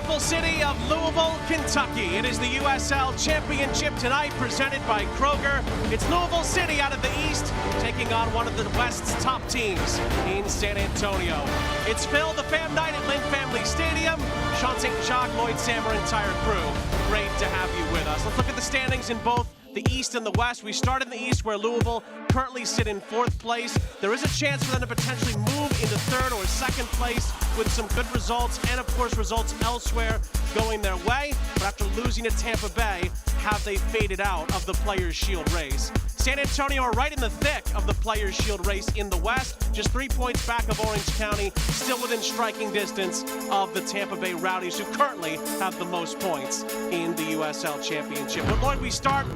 beautiful city of Louisville, Kentucky. It is the USL Championship tonight, presented by Kroger. It's Louisville City out of the East, taking on one of the West's top teams in San Antonio. It's Phil, the Fam Night at Lynn Family Stadium. Sean St. Jacques, Lloyd Sam, our entire crew. Great to have you with us. Let's look at the standings in both the East and the West. We start in the East, where Louisville currently sit in 4th place. There is a chance for them to potentially move into 3rd or 2nd place with some good results, and of course results elsewhere going their way. But after losing to Tampa Bay, have they faded out of the Players' Shield race? San Antonio are right in the thick of the Players' Shield race in the West, just 3 points back of Orange County, still within striking distance of the Tampa Bay Rowdies, who currently have the most points in the USL Championship. But Lloyd, we start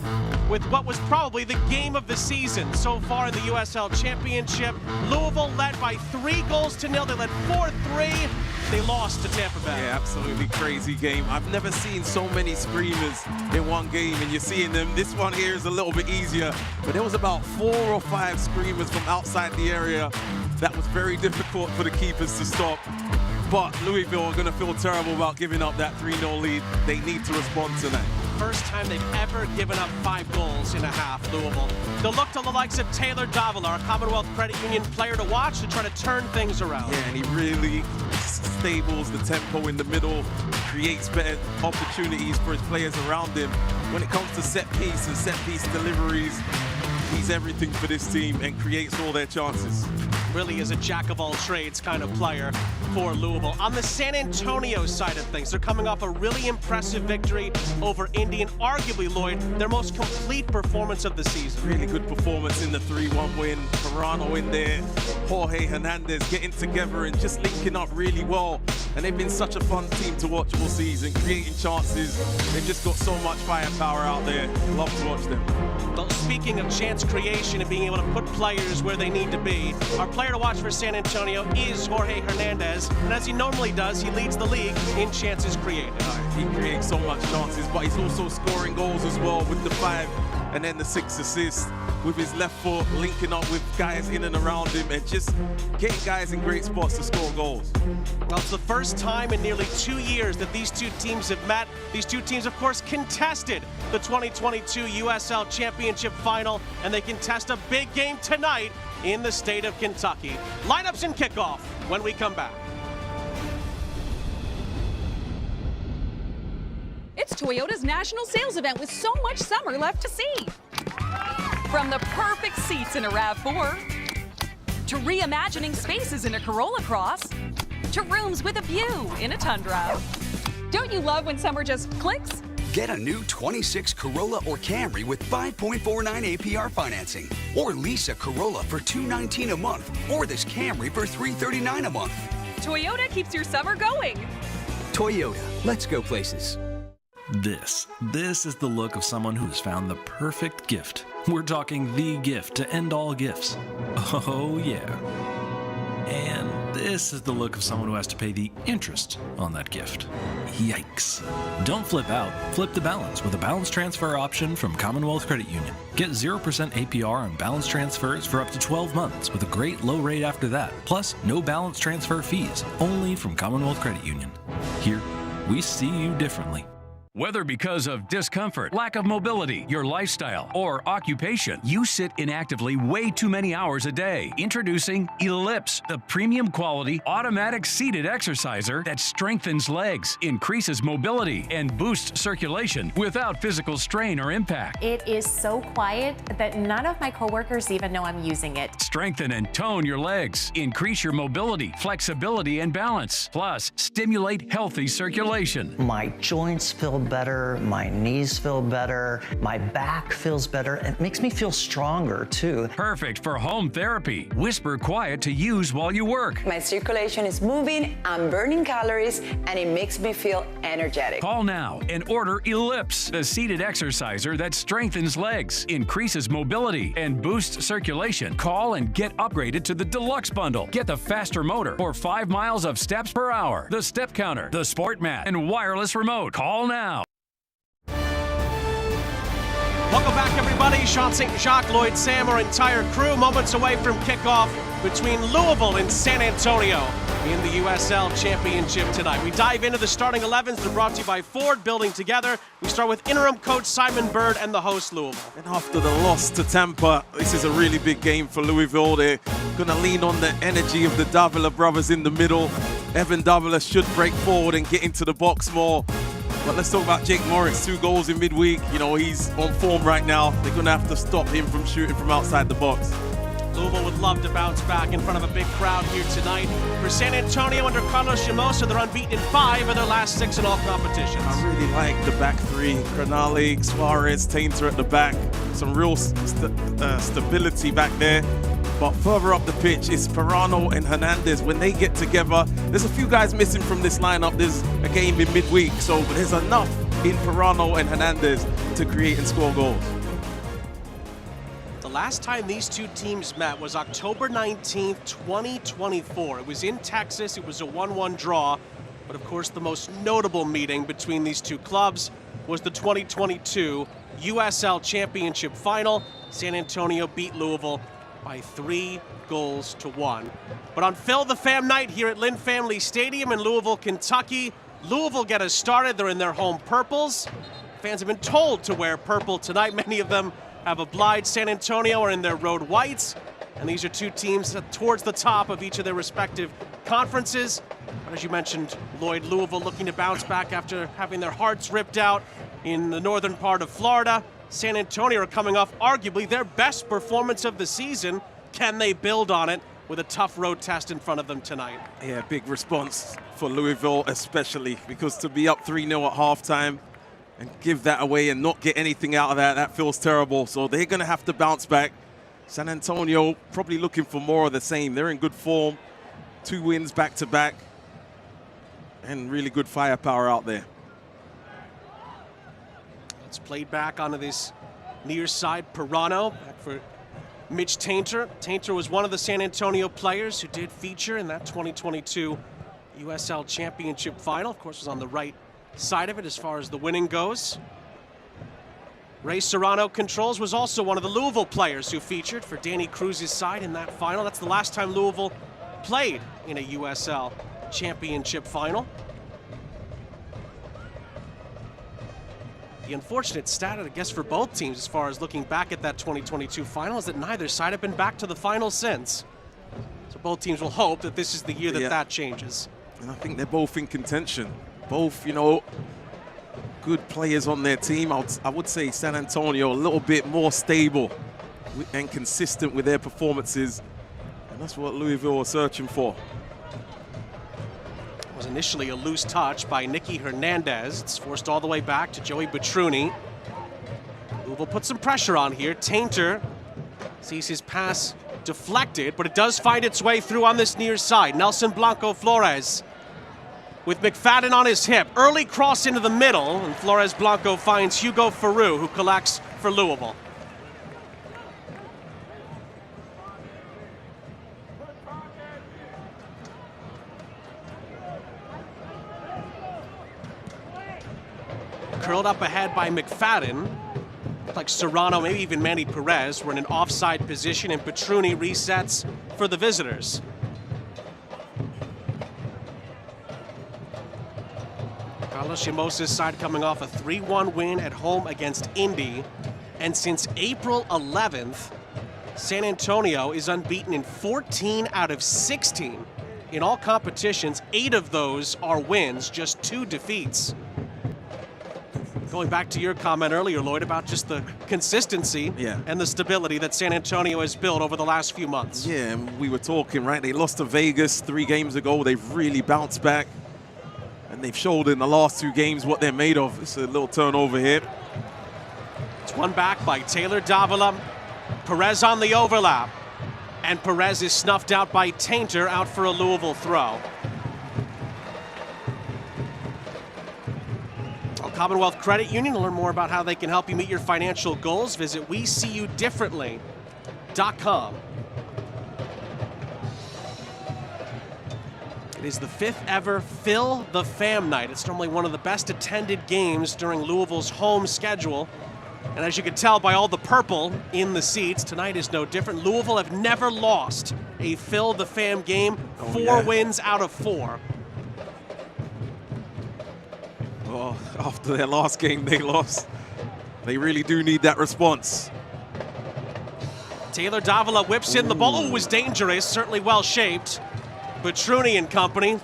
with what was probably the game of the season so far in the USL Championship. Louisville led by 3-0. They led 4-3. They lost to Tampa Bay. Yeah, absolutely crazy game. I've never seen so many screamers in one game, and you're seeing them. This one here is a little bit easier, but there was about 4 or 5 screamers from outside the area. That was very difficult for the keepers to stop. But Louisville are going to feel terrible about giving up that 3-0 lead. They need to respond tonight. First time they've ever given up 5 goals in a half, Louisville. They'll look to the likes of Taylor Davila, a Commonwealth Credit Union player to watch, to try to turn things around. Yeah, and he really stables the tempo in the middle, creates better opportunities for his players around him. When it comes to set piece and set piece deliveries, he's everything for this team and creates all their chances. Really is a jack-of-all-trades kind of player for Louisville. On the San Antonio side of things, they're coming off a really impressive victory over Indy, and arguably, Lloyd, their most complete performance of the season. Really good performance in the 3-1 win. Carano in there, Jorge Hernandez getting together and just linking up really well. And they've been such a fun team to watch all season, creating chances. They've just got so much firepower out there. Love to watch them. Well, speaking of chance creation and being able to put players where they need to be, our player to watch for San Antonio is Jorge Hernandez, and as he normally does, he leads the league in chances created. He creates so much chances, but he's also scoring goals as well with the 5 and then the 6 assists with his left foot, linking up with guys in and around him and just getting guys in great spots to score goals. Well, it's the first time in nearly 2 years that these two teams have met. These two teams, of course, contested the 2022 USL Championship final, and they contest a big game tonight in the state of Kentucky. Lineups and kickoff when we come back. It's Toyota's national sales event with so much summer left to see. From the perfect seats in a RAV4, to reimagining spaces in a Corolla Cross, to rooms with a view in a Tundra. Don't you love when summer just clicks? Get a new 26 Corolla or Camry with 5.49 APR financing. Or lease a Corolla for $219 a month. Or this Camry for $339 a month. Toyota keeps your summer going. Toyota, let's go places. This is the look of someone who's found the perfect gift. We're talking the gift to end all gifts. Oh yeah. And this is the look of someone who has to pay the interest on that gift. Yikes. Don't flip out, flip the balance with a balance transfer option from Commonwealth Credit Union. Get 0% APR on balance transfers for up to 12 months with a great low rate after that. Plus, no balance transfer fees, only from Commonwealth Credit Union. Here, we see you differently. Whether because of discomfort, lack of mobility, your lifestyle, or occupation, you sit inactively way too many hours a day. Introducing Ellipse, the premium quality automatic seated exerciser that strengthens legs, increases mobility, and boosts circulation without physical strain or impact. It is so quiet that none of my coworkers even know I'm using it. Strengthen and tone your legs, increase your mobility, flexibility, and balance. Plus, stimulate healthy circulation. My joints feel better, my knees feel better, my back feels better. It makes me feel stronger too. Perfect for home therapy. Whisper quiet to use while you work. My circulation is moving, I'm burning calories, and it makes me feel energetic. Call now and order Ellipse, the seated exerciser that strengthens legs, increases mobility, and boosts circulation. Call and get upgraded to the Deluxe Bundle. Get the faster motor for 5 miles of steps per hour, the step counter, the sport mat, and wireless remote. Call now. Welcome back, everybody. Sean St. Jacques, Lloyd Sam, our entire crew, moments away from kickoff between Louisville and San Antonio. in the USL Championship tonight. We dive into the starting 11s. They're brought to you by Ford Building Together. We start with interim coach Simon Bird and the host Louisville. And after the loss to Tampa, this is a really big game for Louisville. They're going to lean on the energy of the Davila brothers in the middle. Evan Davila should break forward and get into the box more. But let's talk about Jake Morris, 2 goals in midweek. You know, he's on form right now. They're going to have to stop him from shooting from outside the box. Louisville would love to bounce back in front of a big crowd here tonight. For San Antonio under Carlos Llamosa, they're unbeaten in 5 of their last 6 in all competitions. I really like the back 3. Cronali, Suarez, Tainter at the back. Some real stability back there. But further up the pitch, it's Perano and Hernandez. When they get together, there's a few guys missing from this lineup. There's a game in midweek, so there's enough in Perano and Hernandez to create and score goals. The last time these two teams met was October 19th, 2024. It was in Texas. It was a 1-1 draw. But of course, the most notable meeting between these two clubs was the 2022 USL Championship final. San Antonio beat Louisville by 3-1. But on Phil the Fam night here at Lynn Family Stadium in Louisville, Kentucky, Louisville get us started. They're in their home purples. Fans have been told to wear purple tonight. Many of them have obliged. San Antonio are in their road whites. And these are two teams towards the top of each of their respective conferences. But as you mentioned, Lloyd, Louisville looking to bounce back after having their hearts ripped out in the northern part of Florida. San Antonio are coming off arguably their best performance of the season. Can they build on it with a tough road test in front of them tonight? Yeah, big response for Louisville especially, because to be up 3-0 at halftime and give that away and not get anything out of that, that feels terrible. So they're going to have to bounce back. San Antonio probably looking for more of the same. They're in good form, 2 wins back-to-back, and really good firepower out there. It's played back onto this near side. Perano back for Mitch Tainter. Tainter was one of the San Antonio players who did feature in that 2022 USL Championship final. Of course, was on the right side of it as far as the winning goes. Ray Serrano controls, was also one of the Louisville players who featured for Danny Cruz's side in that final. That's the last time Louisville played in a USL Championship final. The unfortunate stat, I guess, for both teams as far as looking back at that 2022 final is that neither side have been back to the final since. So both teams will hope that this is the year that that changes. And I think they're both in contention. Both, you know, good players on their team. I would say San Antonio a little bit more stable and consistent with their performances. And that's what Louisville are searching for. Was initially a loose touch by Nicky Hernandez. It's forced all the way back to Joey Butruni. Louisville put some pressure on here. Tainter sees his pass deflected, but it does find its way through on this near side. Nelson Blanco Flores with McFadden on his hip. Early cross into the middle, and Flores Blanco finds Hugo Farou, who collects for Louisville. Curled up ahead by McFadden. Looked like Serrano, maybe even Manny Perez were in an offside position, and Butruni resets for the visitors. Carlos Llamosa's side coming off a 3-1 win at home against Indy. And since April 11th, San Antonio is unbeaten in 14 out of 16 in all competitions. 8 of those are wins, just 2 defeats. Going back to your comment earlier, Lloyd, about just the consistency and the stability that San Antonio has built over the last few months. Yeah, and we were talking, right? They lost to Vegas 3 games ago. They've really bounced back. And they've showed in the last 2 games what they're made of. It's a little turnover here. It's won back by Taylor Davila. Perez on the overlap. And Perez is snuffed out by Tainter, out for a Louisville throw. Commonwealth Credit Union. To learn more about how they can help you meet your financial goals, visit WeSeeYouDifferently.com. It is the 5th ever Phil the Fam night. It's normally one of the best attended games during Louisville's home schedule. And as you can tell by all the purple in the seats, tonight is no different. Louisville have never lost a Phil the Fam game. 4 wins out of 4. Well, after their last game they lost, they really do need that response. Taylor Davila whips in the ball. Oh, it was dangerous, certainly well shaped. Petruni and company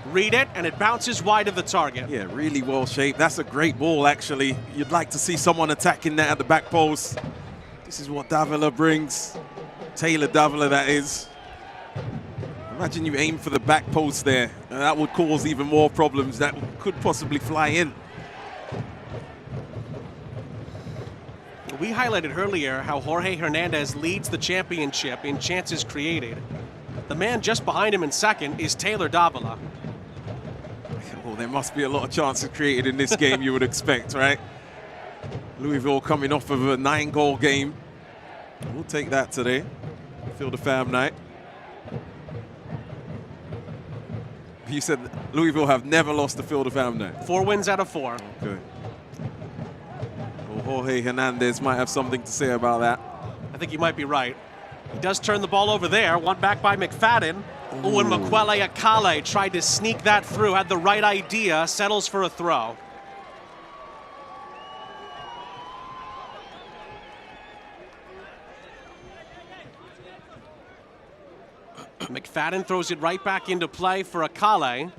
read it, and it bounces wide of the target. Yeah, really well shaped. That's a great ball, actually. You'd like to see someone attacking that at the back post. This is what Davila brings. Taylor Davila, that is. Imagine you aim for the back post there. That would cause even more problems. That could possibly fly in. We highlighted earlier how Jorge Hernandez leads the championship in chances created. The man just behind him in second is Taylor Davila. Well, there must be a lot of chances created in this game, you would expect, right? Louisville coming off of a 9-goal game. We'll take that today. Phil the Fam night. You said Louisville have never lost the Phil the Fam night. 4 wins out of 4. Okay. Well, Jorge Hernandez might have something to say about that. I think you might be right. He does turn the ball over there. One back by McFadden. Oh, and Makwele Akale tried to sneak that through, had the right idea, settles for a throw. McFadden throws it right back into play for Akale.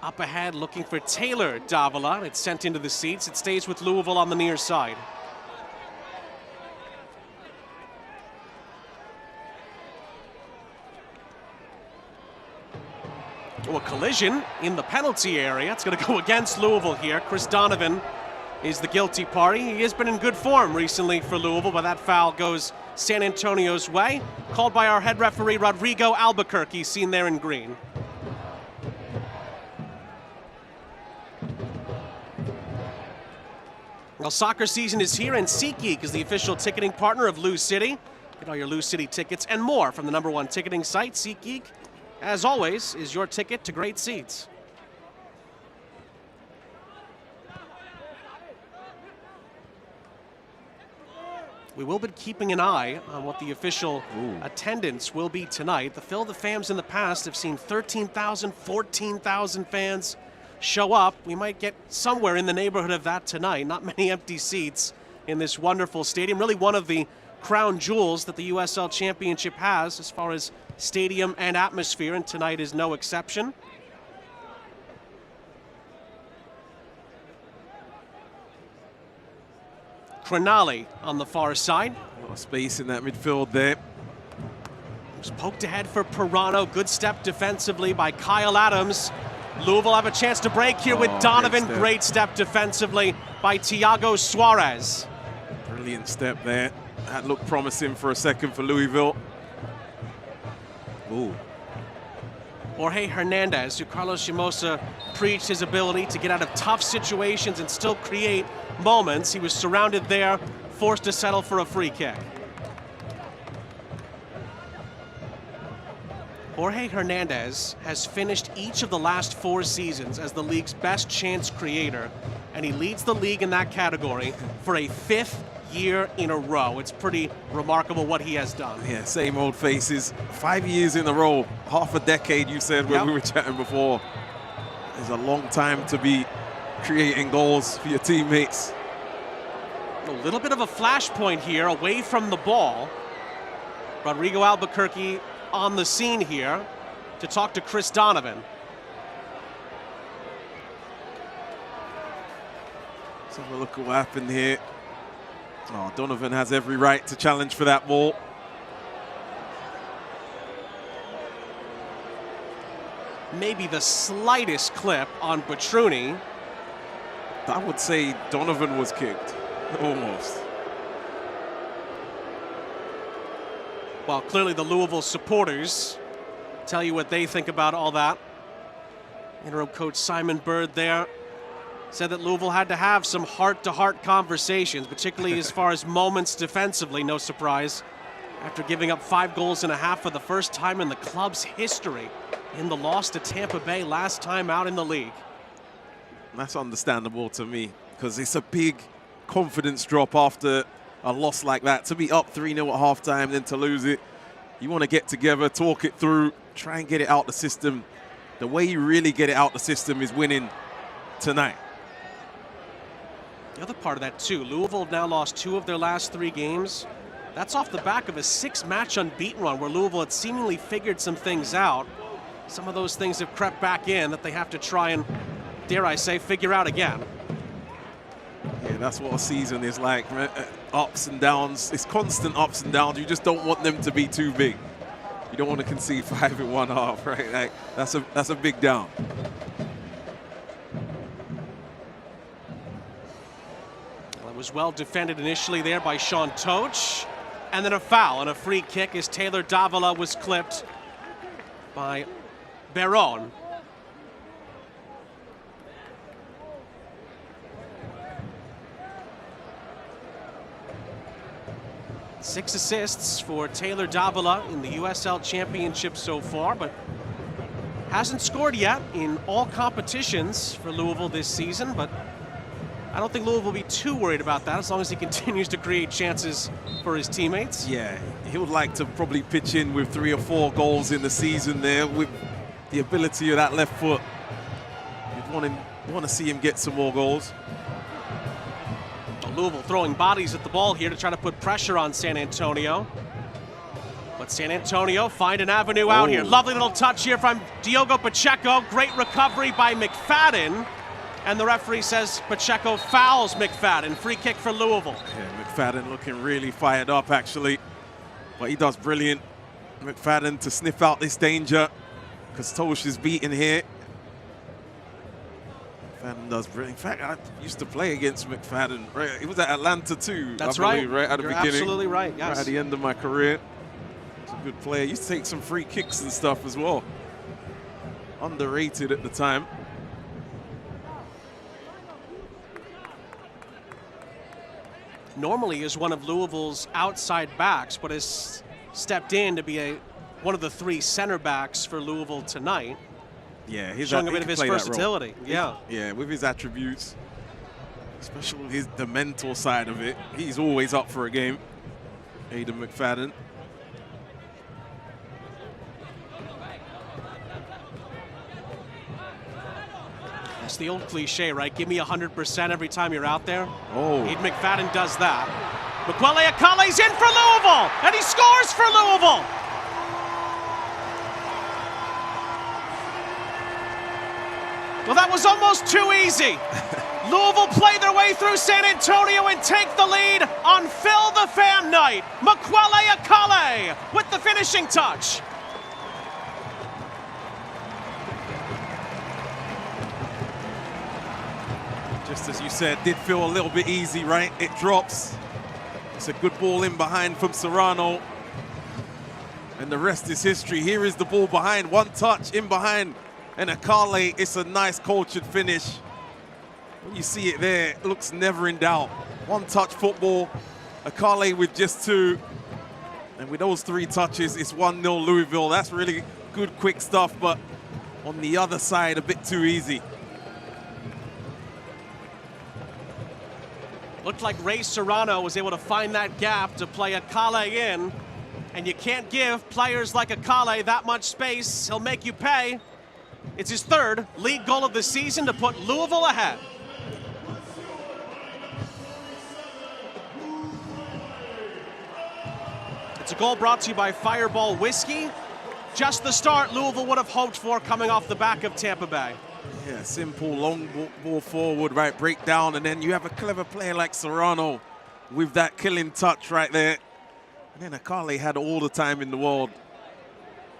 Up ahead, looking for Taylor Davila. It's sent into the seats. It stays with Louisville on the near side. Oh, a collision in the penalty area. It's going to go against Louisville here. Chris Donovan is the guilty party. He has been in good form recently for Louisville, but that foul goes San Antonio's way. Called by our head referee, Rodrigo Albuquerque, seen there in green. Well, soccer season is here, and SeatGeek is the official ticketing partner of Lou City. Get all your Lou City tickets and more from the #1 ticketing site, SeatGeek. As always, is your ticket to great seats. We will be keeping an eye on what the official attendance will be tonight. The Phil the Fams in the past have seen 13,000, 14,000 fans show up. We might get somewhere in the neighborhood of that tonight. Not many empty seats in this wonderful stadium. Really one of the crown jewels that the USL Championship has as far as stadium and atmosphere, and tonight is no exception. Crenali on the far side. A lot of space in that midfield there. Was poked ahead for Pirano. Good step defensively by Kyle Adams. Louisville have a chance to break here with Donovan. Great step defensively by Thiago Suarez. Brilliant step there. That looked promising for a second for Louisville. Ooh. Jorge Hernandez, who Carlos Llamosa preached his ability to get out of tough situations and still create moments. He was surrounded there, forced to settle for a free kick. Jorge Hernandez has finished each of the last 4 seasons as the league's best chance creator, and he leads the league in that category for a 5th year in a row. It's pretty remarkable what he has done. Yeah, same old faces. 5 years in a row, half a decade, you said when we were chatting before. It's a long time to be creating goals for your teammates. A little bit of a flashpoint here away from the ball. Rodrigo Albuquerque on the scene here to talk to Chris Donovan. Let's have a look at what happened here. Oh, Donovan has every right to challenge for that ball. Maybe the slightest clip on Petruni. I would say Donovan was kicked, almost. Well, clearly the Louisville supporters tell you what they think about all that. Interim coach Simon Bird there said that Louisville had to have some heart-to-heart conversations, particularly as far as moments defensively, no surprise, after giving up 5 goals and a half for the first time in the club's history in the loss to Tampa Bay last time out in the league. That's understandable to me, because it's a big confidence drop after a loss like that. To be up 3-0 at halftime, then to lose it. You want to get together, talk it through, try and get it out the system. The way you really get it out the system is winning tonight. The other part of that, too, Louisville now lost 2 of their last 3 games. That's off the back of a 6-match unbeaten run where Louisville had seemingly figured some things out. Some of those things have crept back in that they have to try and, dare I say, figure out again. Yeah, that's what a season is like. Ups and downs. It's constant ups and downs. You just don't want them to be too big. You don't want to concede 5 in one half, right? Like, that's a big down. Well, it was well defended initially there by Sean Toch. And then a foul and a free kick as Taylor Davila was clipped by Baron. Six assists for Taylor Davila in the USL Championship so far, but hasn't scored yet in all competitions for Louisville this season, but I don't think Louisville will be too worried about that as long as he continues to create chances for his teammates. Yeah, he would like to probably pitch in with 3 or 4 goals in the season there with the ability of that left foot. You'd want to see him get some more goals. Louisville throwing bodies at the ball here to try to put pressure on San Antonio. But San Antonio find an avenue out here. Lovely little touch here from Diogo Pacheco. Great recovery by McFadden. And the referee says Pacheco fouls McFadden. Free kick for Louisville. Yeah, McFadden looking really fired up, actually. But he does brilliant. McFadden to sniff out this danger because Tosh is beaten here. McFadden does brilliant. In fact, I used to play against McFadden. Right? He was at Atlanta too. That's I believe, right at the You're beginning. Absolutely right. Yes. Right at the end of my career. He's a good player. He used to take some free kicks and stuff as well. Underrated at the time. Normally is one of Louisville's outside backs, but has stepped in to be one of the 3 center backs for Louisville tonight. Yeah, he's showing a bit of his versatility. Yeah. Yeah, with his attributes, especially the mental side of it. He's always up for a game. Aidan McFadden. That's the old cliche, right? Give me 100% every time you're out there. Oh. Aidan McFadden does that. Makwele Akale's in for Louisville, and he scores for Louisville. Well, that was almost too easy. Louisville play their way through San Antonio and take the lead on Phil the Fan Night. Makwele Akale with the finishing touch. Just as you said, did feel a little bit easy, right? It drops. It's a good ball in behind from Serrano. And the rest is history. Here is the ball behind, 1 touch in behind. And Akale, it's a nice cultured finish. When you see it there, it looks never in doubt. 1-touch football, Akale with just 2. And with those 3 touches, it's 1-0 Louisville. That's really good, quick stuff, but on the other side, a bit too easy. Looked like Ray Serrano was able to find that gap to play Akale in. And you can't give players like Akale that much space. He'll make you pay. It's his 3rd league goal of the season to put Louisville ahead. It's a goal brought to you by Fireball Whiskey. Just the start Louisville would have hoped for coming off the back of Tampa Bay. Yeah, simple, long ball forward, right, break down, and then you have a clever player like Serrano with that killing touch right there. And then Akale had all the time in the world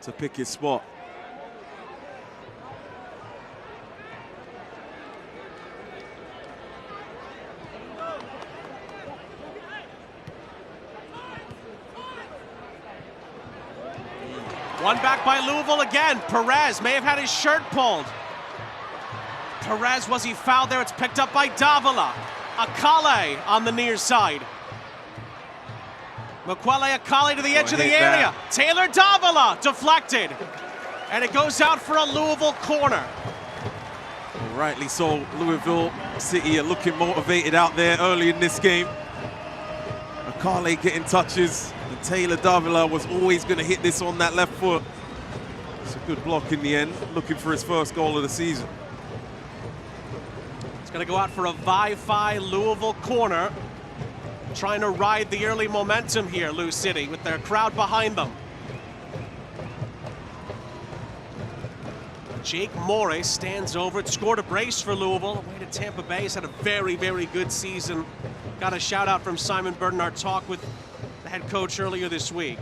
to pick his spot. One back by Louisville again. Perez may have had his shirt pulled. Perez, was he fouled there? It's picked up by Davila. Akale on the near side. Makwele Akale to the edge of the area. Taylor Davila deflected. And it goes out for a Louisville corner. Rightly so. Louisville City are looking motivated out there early in this game. Akale getting touches, and Taylor Davila was always going to hit this on that left foot. It's a good block in the end, looking for his first goal of the season. It's going to go out for a Wi-Fi Louisville corner. Trying to ride the early momentum here, Lou City, with their crowd behind them. Jake Morris stands over. It scored a brace for Louisville. Away to Tampa Bay. He's had a very, very good season. Got a shout out from Simon Burden, our talk with the head coach earlier this week.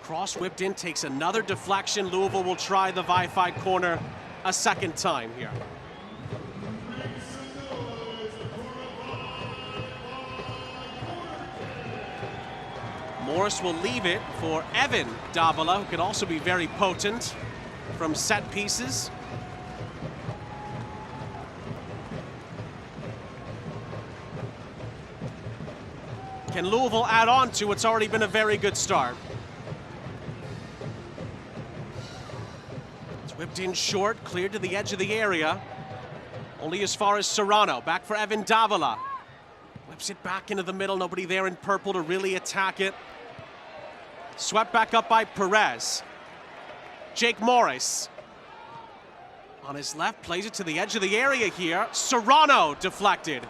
Cross whipped in, takes another deflection. Louisville will try the Wi-Fi corner a second time here. Morris will leave it for Evan Davila, who can also be very potent from set pieces. Can Louisville add on to what's already been a very good start? It's whipped in short, cleared to the edge of the area. Only as far as Serrano. Back for Evan Davila. Whips it back into the middle. Nobody there in purple to really attack it. Swept back up by Perez. Jake Morris on his left, plays it to the edge of the area here. Serrano deflected,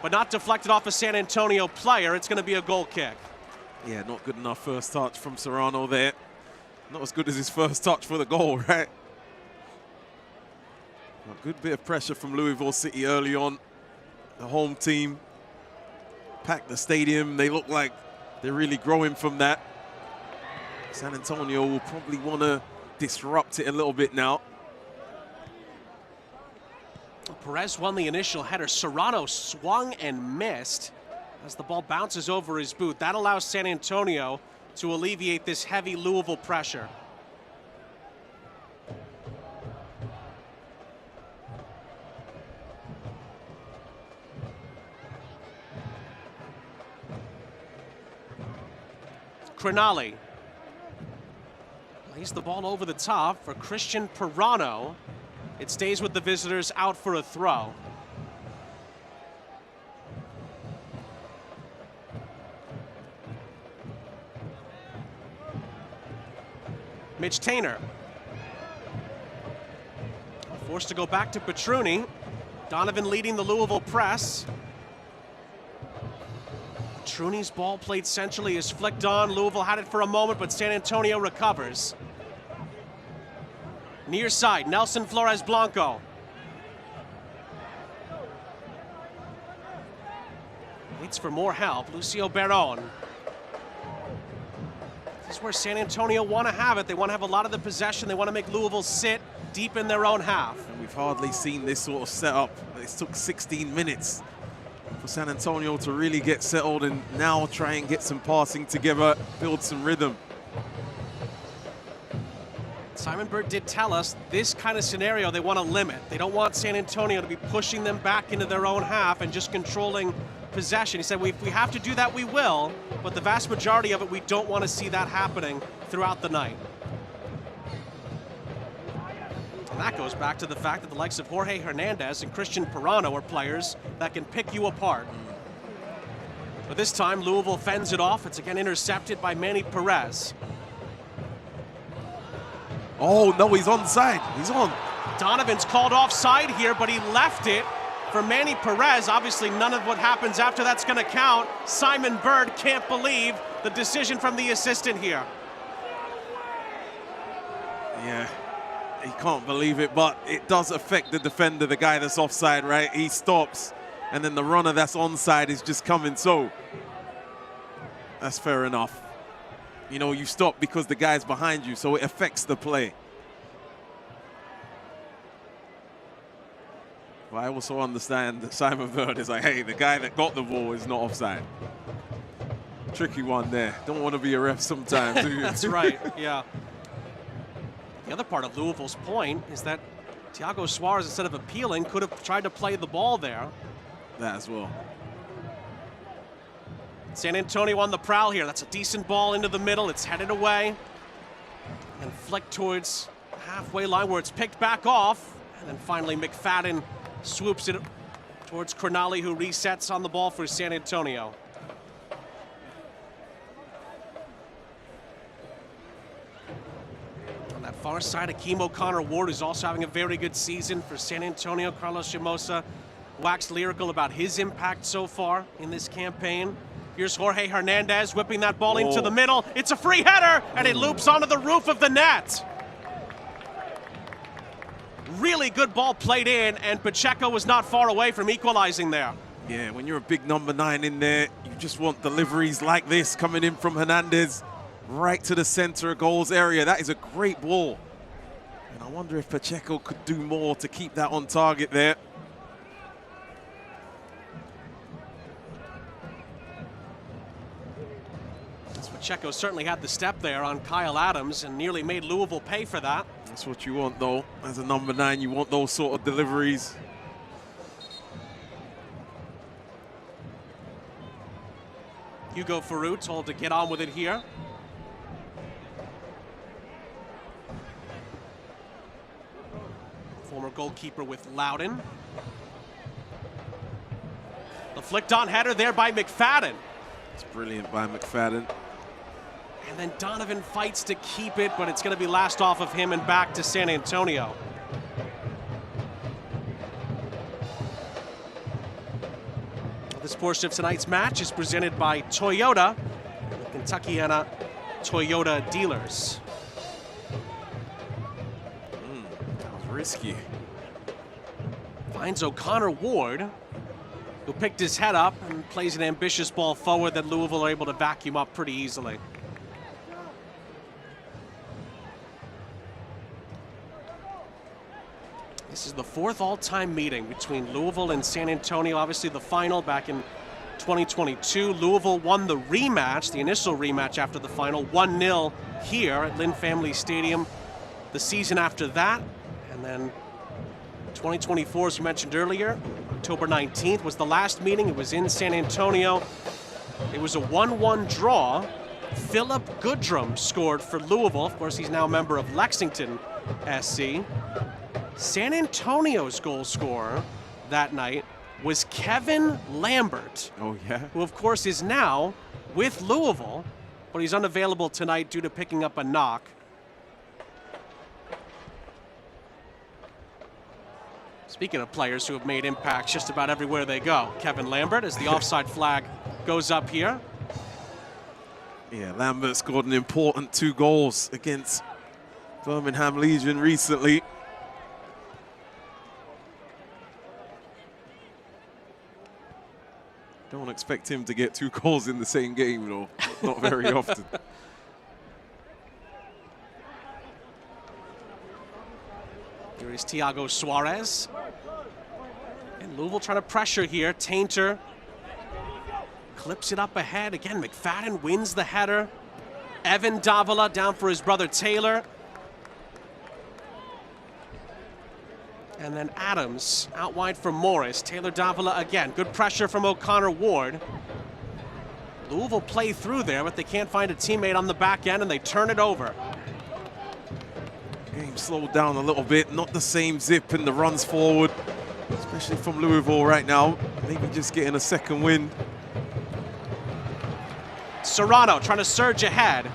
but not deflected off a San Antonio player. It's going to be a goal kick. Yeah, not good enough first touch from Serrano there. Not as good as his first touch for the goal, right? A good bit of pressure from Louisville City early on. The home team packed the stadium. They look like they're really growing from that. San Antonio will probably want to disrupt it a little bit now. Perez won the initial header. Serrano swung and missed as the ball bounces over his boot. That allows San Antonio to alleviate this heavy Louisville pressure. Crinali lays the ball over the top for Christian Pirano. It stays with the visitors, out for a throw. Mitch Tainer. Forced to go back to Petruni. Donovan leading the Louisville press. Petruni's ball played centrally is flicked on. Louisville had it for a moment, but San Antonio recovers. Near side, Nelson Flores Blanco. Waits for more help, Lucio Barón. This is where San Antonio want to have it. They want to have a lot of the possession. They want to make Louisville sit deep in their own half. And we've hardly seen this sort of setup. It took 16 minutes for San Antonio to really get settled and now try and get some passing together, build some rhythm. Simon Bird did tell us this kind of scenario they want to limit. They don't want San Antonio to be pushing them back into their own half and just controlling possession. He said, if we have to do that, we will, but the vast majority of it, we don't want to see that happening throughout the night. And that goes back to the fact that the likes of Jorge Hernandez and Christian Pirano are players that can pick you apart. But this time, Louisville fends it off. It's again intercepted by Manny Perez. Oh, no, he's onside. He's on. Donovan's called offside here, but he left it for Manny Perez. Obviously, none of what happens after that's going to count. Simon Bird can't believe the decision from the assistant here. Yeah, he can't believe it, but it does affect the defender, the guy that's offside, right? He stops, and then the runner that's onside is just coming. So that's fair enough. You know, you stop because the guy's behind you, so it affects the play. But I also understand that Simon Bird is like, hey, the guy that got the ball is not offside. Tricky one there. Don't want to be a ref sometimes, do you? That's right, yeah. The other part of Louisville's point is that Thiago Suarez, instead of appealing, could have tried to play the ball there. That as well. San Antonio on the prowl here. That's a decent ball into the middle. It's headed away and flicked towards the halfway line where it's picked back off. And finally, McFadden swoops it towards Crognale, who resets on the ball for San Antonio. On that far side, Akeem O'Connor-Ward, who's also having a very good season for San Antonio. Carlos Chamosa waxed lyrical about his impact so far in this campaign. Here's Jorge Hernandez whipping that ball into the middle. It's a free header, and it loops onto the roof of the net. Really good ball played in, and Pacheco was not far away from equalizing there. Yeah, when you're a big number 9 in there, you just want deliveries like this coming in from Hernandez right to the center of goals area. That is a great ball. And I wonder if Pacheco could do more to keep that on target there. Pacheco certainly had the step there on Kyle Adams and nearly made Louisville pay for that. That's what you want, though. As a number 9, you want those sort of deliveries. Hugo Farou told to get on with it here. Former goalkeeper with Loudon. The flicked on header there by McFadden. It's brilliant by McFadden. And then Donovan fights to keep it, but it's going to be last off of him and back to San Antonio. This portion of tonight's match is presented by Toyota, the Kentuckiana Toyota dealers. That was risky. Finds O'Connor-Ward, who picked his head up and plays an ambitious ball forward that Louisville are able to vacuum up pretty easily. This is the 4th all-time meeting between Louisville and San Antonio. Obviously the final back in 2022. Louisville won the rematch, the initial rematch after the final, 1-0 here at Lynn Family Stadium the season after that. And then 2024, as you mentioned earlier, October 19th was the last meeting. It was in San Antonio. It was a 1-1 draw. Philip Goodrum scored for Louisville. Of course, he's now a member of Lexington SC. San Antonio's goal scorer that night was Kevin Lambert. Oh, yeah? Who, of course, is now with Louisville, but he's unavailable tonight due to picking up a knock. Speaking of players who have made impacts just about everywhere they go, Kevin Lambert, as the offside flag goes up here. Yeah, Lambert scored an important 2 goals against Birmingham Legion recently. Don't expect him to get 2 goals in the same game, though. Not very often. Here is Thiago Suarez. And Louisville trying to pressure here. Tainter clips it up ahead. Again, McFadden wins the header. Evan Davila down for his brother Taylor. And then Adams out wide for Morris. Taylor Davila again. Good pressure from O'Connor-Ward. Louisville play through there, but they can't find a teammate on the back end, and they turn it over. Game slowed down a little bit. Not the same zip in the runs forward, especially from Louisville right now. Maybe just getting a second wind. Serrano trying to surge ahead,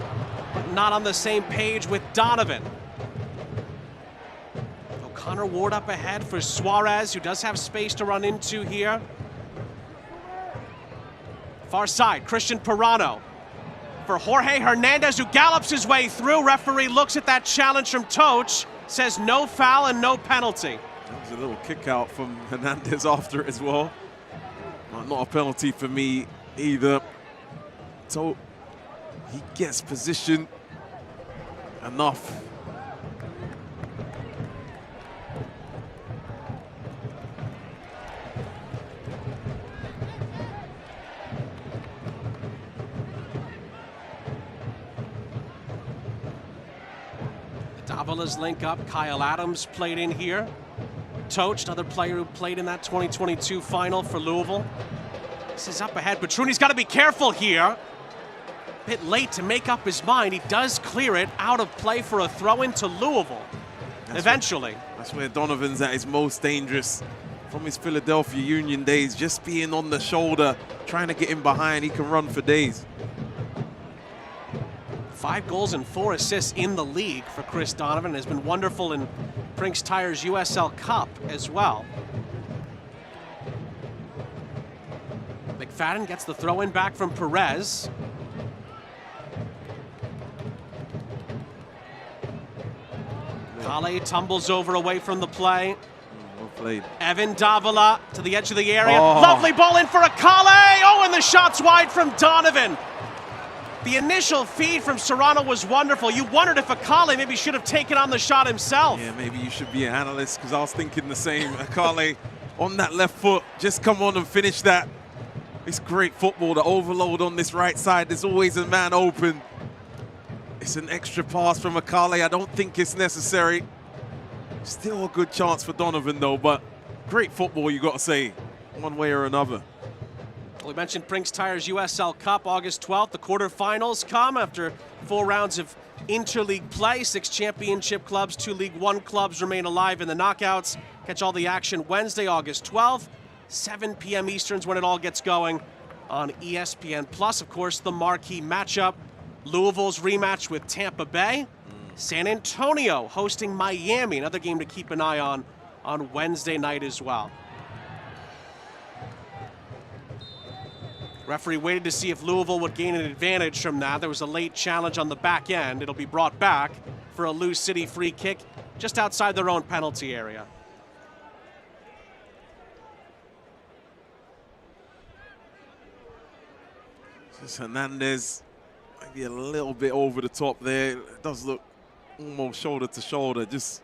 but not on the same page with Donovan. O'Connor-Ward up ahead for Suarez, who does have space to run into here. Far side, Christian Pirano for Jorge Hernandez, who gallops his way through. Referee looks at that challenge from Toch, says no foul and no penalty. That was a little kick out from Hernandez after it as well. Not a penalty for me either. So he gets position enough. Davila's link up. Kyle Adams played in here. Toch, another player who played in that 2022 final for Louisville. This is up ahead. Petruni's got to be careful here. Bit late to make up his mind. He does clear it out of play for a throw into Louisville. eventually. That's where Donovan's at his most dangerous. From his Philadelphia Union days, just being on the shoulder, trying to get him behind, he can run for days. 5 goals and 4 assists in the league for Chris Donovan. Has been wonderful in Brinks Tire's USL Cup as well. McFadden gets the throw in back from Perez. Kale tumbles over away from the play. Well played. Evan Davila to the edge of the area. Lovely ball in for Akale. Oh, and the shot's wide from Donovan. The initial feed from Serrano was wonderful. You wondered if Akale maybe should have taken on the shot himself. Yeah, maybe you should be an analyst, because I was thinking the same. Akale on that left foot, just come on and finish that. It's great football, the overload on this right side. There's always a man open. It's an extra pass from Akale. I don't think it's necessary. Still a good chance for Donovan, though, but great football, you got to say, one way or another. We mentioned Brinks Tire's USL Cup, August 12th. The quarterfinals come after 4 rounds of interleague play. 6 championship clubs, 2 League One clubs remain alive in the knockouts. Catch all the action Wednesday, August 12th, 7 p.m. Easterns when it all gets going on ESPN+. Of course, the marquee matchup, Louisville's rematch with Tampa Bay. San Antonio hosting Miami, another game to keep an eye on Wednesday night as well. Referee waited to see if Louisville would gain an advantage from that. There was a late challenge on the back end. It'll be brought back for a Lou City free kick just outside their own penalty area. Just Hernandez, maybe a little bit over the top there. It does look almost shoulder to shoulder. Just,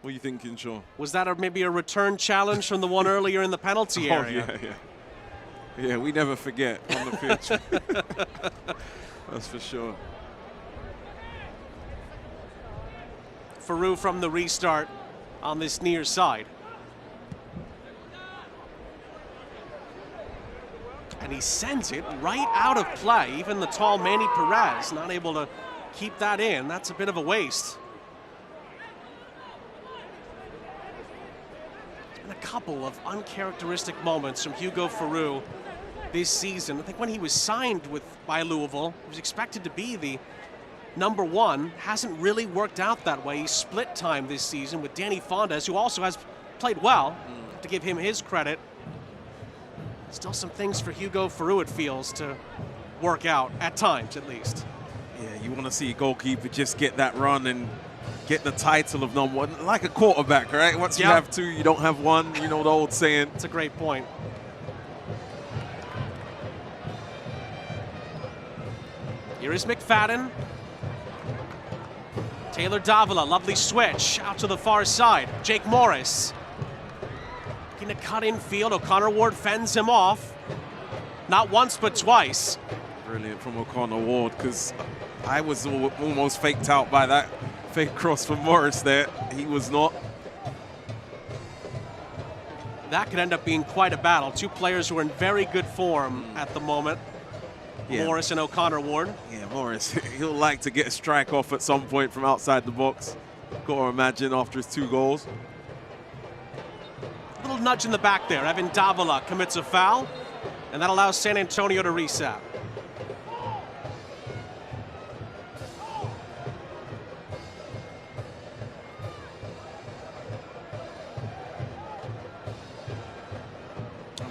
what are you thinking, Sean? Was that maybe a return challenge from the one earlier in the penalty area? Oh, yeah. Yeah, we never forget on the pitch. That's for sure. Faroux from the restart on this near side. And he sends it right out of play. Even the tall Manny Perez not able to keep that in. That's a bit of a waste. There's been a couple of uncharacteristic moments from Hugo Faroux this season. I think when he was signed by Louisville, he was expected to be the #1. Hasn't really worked out that way. He split time this season with Danny Fondes, who also has played well, to give him his credit. Still some things for Hugo Faroux, it feels, to work out, at times at least. Yeah, you want to see a goalkeeper just get that run and get the title of #1, like a quarterback, right? Once you have 2, you don't have 1, you know the old saying. It's a great point. Here is McFadden. Taylor Davila, lovely switch out to the far side. Jake Morris looking to cut in field. O'Connor Ward fends him off. Not once, but twice. Brilliant from O'Connor Ward, because I was almost faked out by that fake cross from Morris there. He was not. That could end up being quite a battle. 2 players who are in very good form at the moment. Yeah. Morris and O'Connor Ward. Yeah, Morris, he'll like to get a strike off at some point from outside the box. Got to imagine after his 2 goals. A little nudge in the back there. Evan Davila commits a foul, and that allows San Antonio to reset.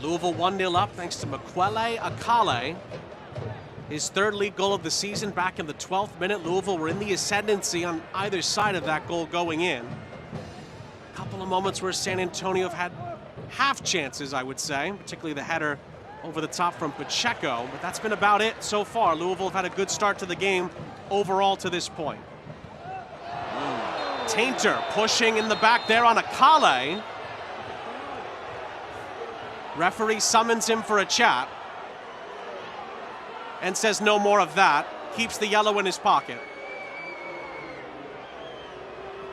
Louisville 1-0 up thanks to Makwele Akale. His 3rd league goal of the season back in the 12th minute. Louisville were in the ascendancy on either side of that goal going in. A couple of moments where San Antonio have had half chances, I would say, particularly the header over the top from Pacheco, but that's been about it so far. Louisville have had a good start to the game overall to this point. Tainter pushing in the back there on Akale. Referee summons him for a chat and says no more of that. Keeps the yellow in his pocket.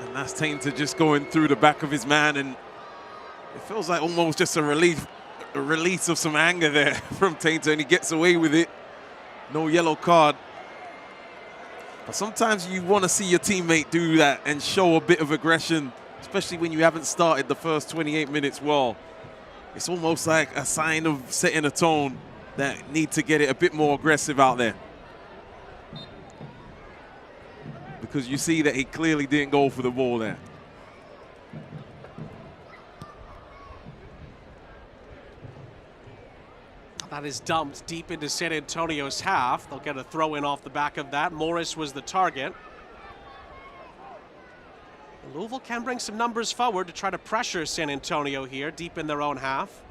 And that's Tainter just going through the back of his man, and it feels like almost just a release of some anger there from Tainter, and he gets away with it. No yellow card. But sometimes you want to see your teammate do that and show a bit of aggression, especially when you haven't started the first 28 minutes well. It's almost like a sign of setting a tone that need to get it a bit more aggressive out there. Because you see that he clearly didn't go for the ball there. That is dumped deep into San Antonio's half. They'll get a throw in off the back of that. Morris was the target. Louisville can bring some numbers forward to try to pressure San Antonio here, deep in their own half.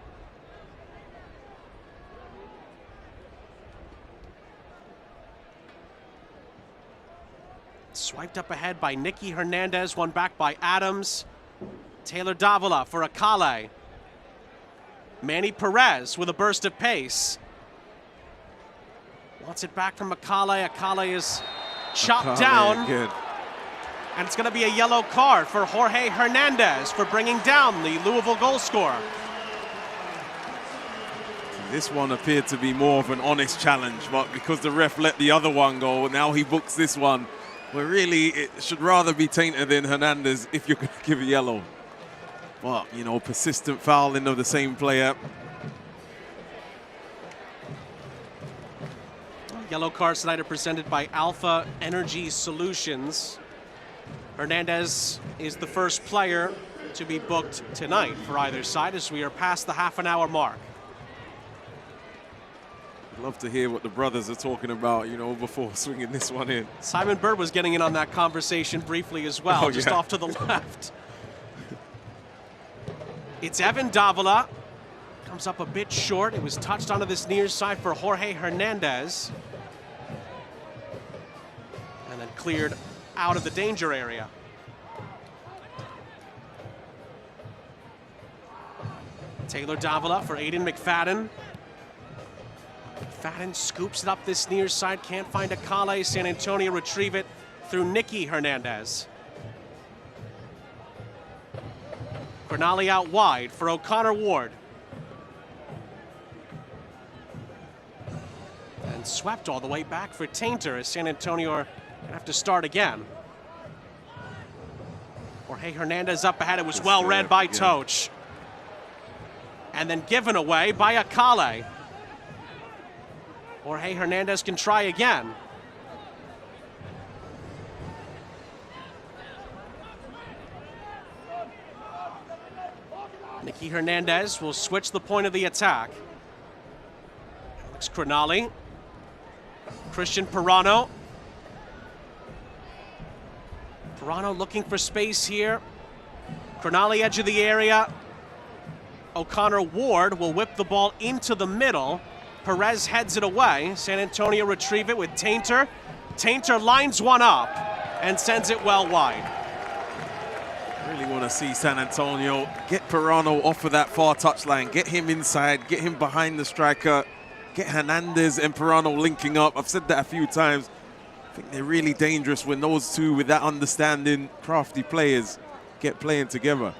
Swiped up ahead by Nicky Hernandez, one back by Adams. Taylor Davila for Akale. Manny Perez with a burst of pace. Wants it back from Akale. Akale is chopped down. Good. And it's going to be a yellow card for Jorge Hernandez for bringing down the Louisville goal scorer. This one appeared to be more of an honest challenge, but because the ref let the other one go, now he books this one. Where really it should rather be tainted than Hernandez if you're going to give a yellow. But, you know, persistent fouling of the same player. Yellow cards tonight are presented by Alpha Energy Solutions. Hernandez is the first player to be booked tonight for either side as we are past the half-an-hour mark. I'd love to hear what the brothers are talking about, you know, before swinging this one in. Simon Bird was getting in on that conversation briefly as well, just off to the left. It's Evan Davila. Comes up a bit short. It was touched onto this near side for Jorge Hernandez. And then cleared out of the danger area. Taylor Davila for Aiden McFadden. McFadden scoops it up this near side. Can't find Akale. San Antonio retrieve it through Nicky Hernandez. Crognale out wide for O'Connor Ward. And swept all the way back for Tainter as San Antonio are going to have to start again. Jorge Hernandez up ahead. It was well read by Toch. And then given away by Akale. Jorge Hernandez can try again. Nicky Hernandez will switch the point of the attack. Alex Crognale. Christian Pirano. Pirano looking for space here. Crognale edge of the area. O'Connor Ward will whip the ball into the middle. Perez heads it away. San Antonio retrieve it with Tainter. Tainter lines one up and sends it well wide. Really want to see San Antonio get Pirano off of that far touchline, get him inside, get him behind the striker, get Hernandez and Pirano linking up. I've said that a few times. I think they're really dangerous when those two with that understanding, crafty players get playing together.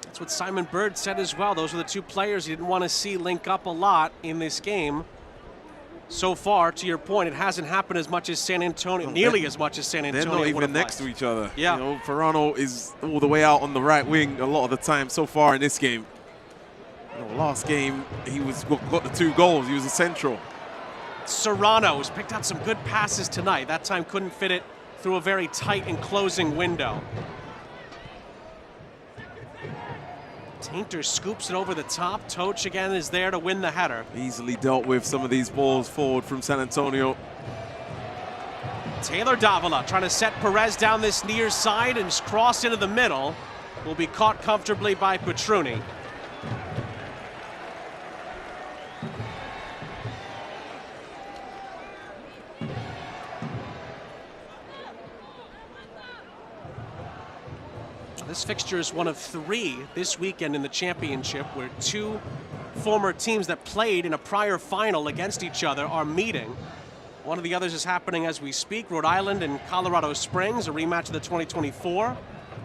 That's what Simon Bird said as well. Those are the two players he didn't want to see link up a lot in this game. So far, to your point, it hasn't happened as much as San Antonio, nearly as much as San Antonio. They're not even next to each other. Yeah. You know, Pirano is all the way out on the right wing a lot of the time so far in this game. You know, last game, he got the 2 goals. He was a central. Serrano's picked out some good passes tonight. That time couldn't fit it through a very tight and closing window. Tainter scoops it over the top. Toch again is there to win the header. Easily dealt with some of these balls forward from San Antonio. Taylor Davila trying to set Perez down this near side and just cross into the middle. Will be caught comfortably by Petruni. This fixture is one of 3 this weekend in the championship where 2 former teams that played in a prior final against each other are meeting. One of the others is happening as we speak. Rhode Island and Colorado Springs, a rematch of the 2024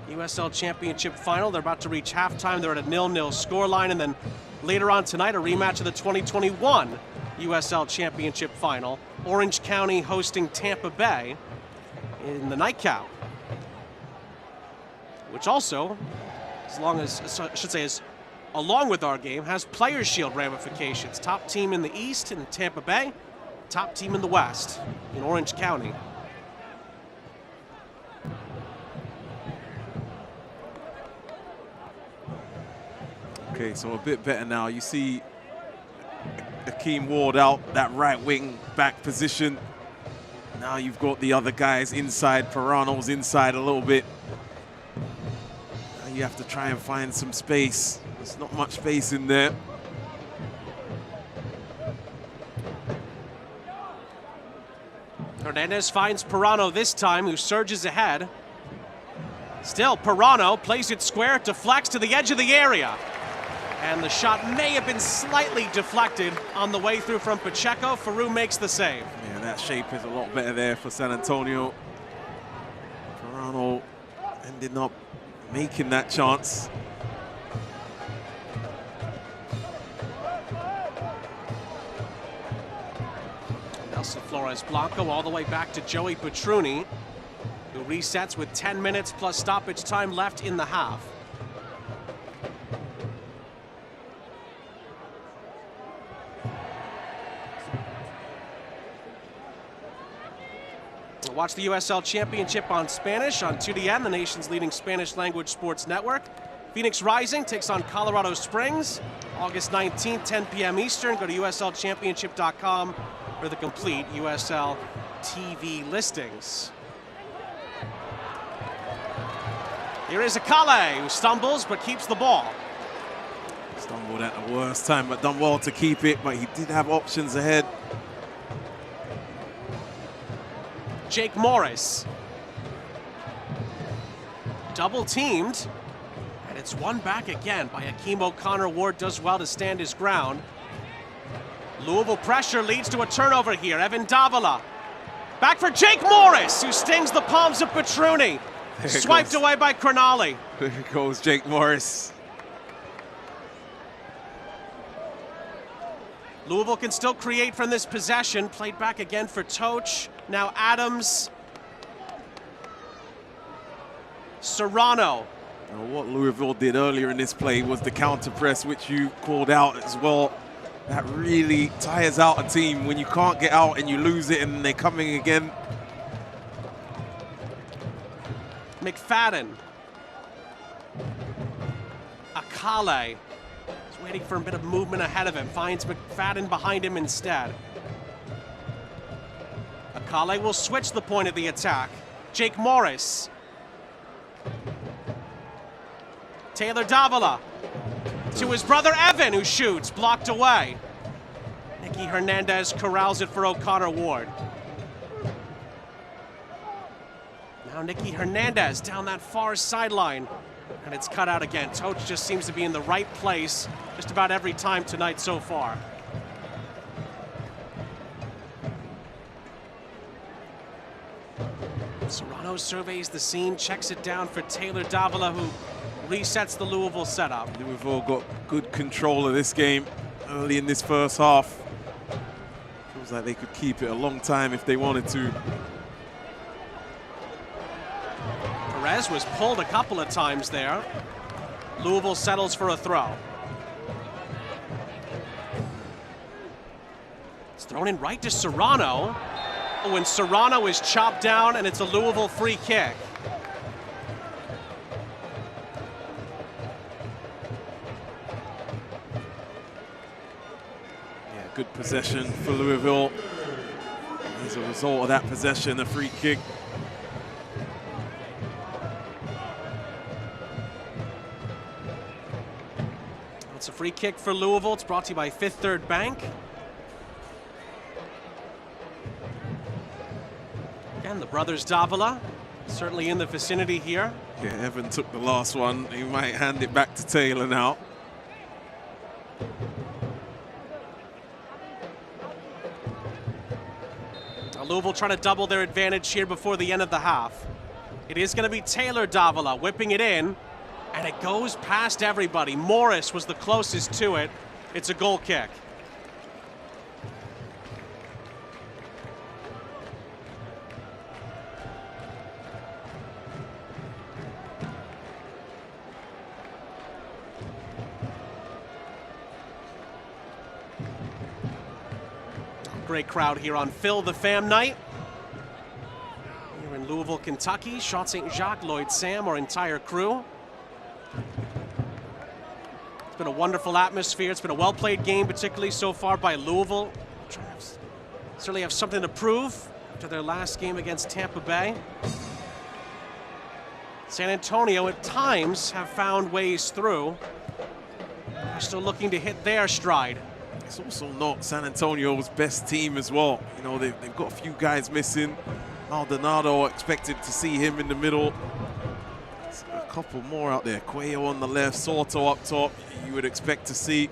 USL Championship final. They're about to reach halftime. They're at a 0-0 scoreline. And then later on tonight, a rematch of the 2021 USL Championship final. Orange County hosting Tampa Bay in the nightcap, which also, along with our game, has Players' Shield ramifications. Top team in the East in Tampa Bay, top team in the West in Orange County. Okay, so a bit better now. You see Akeem Ward out that right wing back position. Now you've got the other guys inside. Perano's inside a little bit. Now you have to try and find some space. There's not much space in there. Hernandez finds Perano this time, who surges ahead. Still, Perano plays it square, deflects to the edge of the area. And the shot may have been slightly deflected on the way through from Pacheco. Faru makes the save. Yeah, that shape is a lot better there for San Antonio. Perano ended up making that chance. Nelson Flores Blanco all the way back to Joey Petruni, who resets with 10 minutes plus stoppage time left in the half. Watch the USL Championship on Spanish on 2DN, the nation's leading Spanish language sports network. Phoenix Rising takes on Colorado Springs, August 19th, 10 p.m. Eastern. Go to uslchampionship.com for the complete USL TV listings. Here is Akale, who stumbles but keeps the ball. Stumbled at the worst time, but done well to keep it, but he did have options ahead. Jake Morris. Double teamed, and it's won back again by Akeem O'Connor. Ward does well to stand his ground. Louisville pressure leads to a turnover here. Evan Davila. Back for Jake Morris, who stings the palms of Petruni. Swiped away by Cronali. There goes Jake Morris. Louisville can still create from this possession. Played back again for Toch. Now Adams. Serrano. Now what Louisville did earlier in this play was the counter press, which you called out as well. That really tires out a team when you can't get out and you lose it and they're coming again. McFadden. Akale. He's waiting for a bit of movement ahead of him. Finds McFadden behind him instead. Akale will switch the point of the attack. Jake Morris. Taylor Davila. To his brother Evan, who shoots, blocked away. Nicky Hernandez corrals it for O'Connor Ward. Now Nicky Hernandez down that far sideline, and it's cut out again. Toch just seems to be in the right place just about every time tonight so far. Serrano surveys the scene, checks it down for Taylor Davila, who resets the Louisville setup. Louisville got good control of this game early in this first half. Feels like they could keep it a long time if they wanted to. Perez was pulled a couple of times there. Louisville settles for a throw. It's thrown in right to Serrano. When Serrano is chopped down, and it's a Louisville free kick. Yeah, good possession for Louisville. As a result of that possession, a free kick. It's a free kick for Louisville. It's brought to you by Fifth Third Bank. Again, the brothers Davila, certainly in the vicinity here. Yeah, Evan took the last one. He might hand it back to Taylor now. Louisville trying to double their advantage here before the end of the half. It is going to be Taylor Davila whipping it in, and it goes past everybody. Morris was the closest to it. It's a goal kick. great crowd here on Phil the Fam night. Here in Louisville, Kentucky. Sean St. Jacques, Lloyd Sam, our entire crew. It's been a wonderful atmosphere. It's been a well-played game, particularly so far by Louisville. Certainly have something to prove after their last game against Tampa Bay. San Antonio at times have found ways through. They're still looking to hit their stride. It's also not San Antonio's best team as well. You know, they've got a few guys missing. Maldonado, expected to see him in the middle. There's a couple more out there. Cuello on the left, Soto up top, you would expect to see.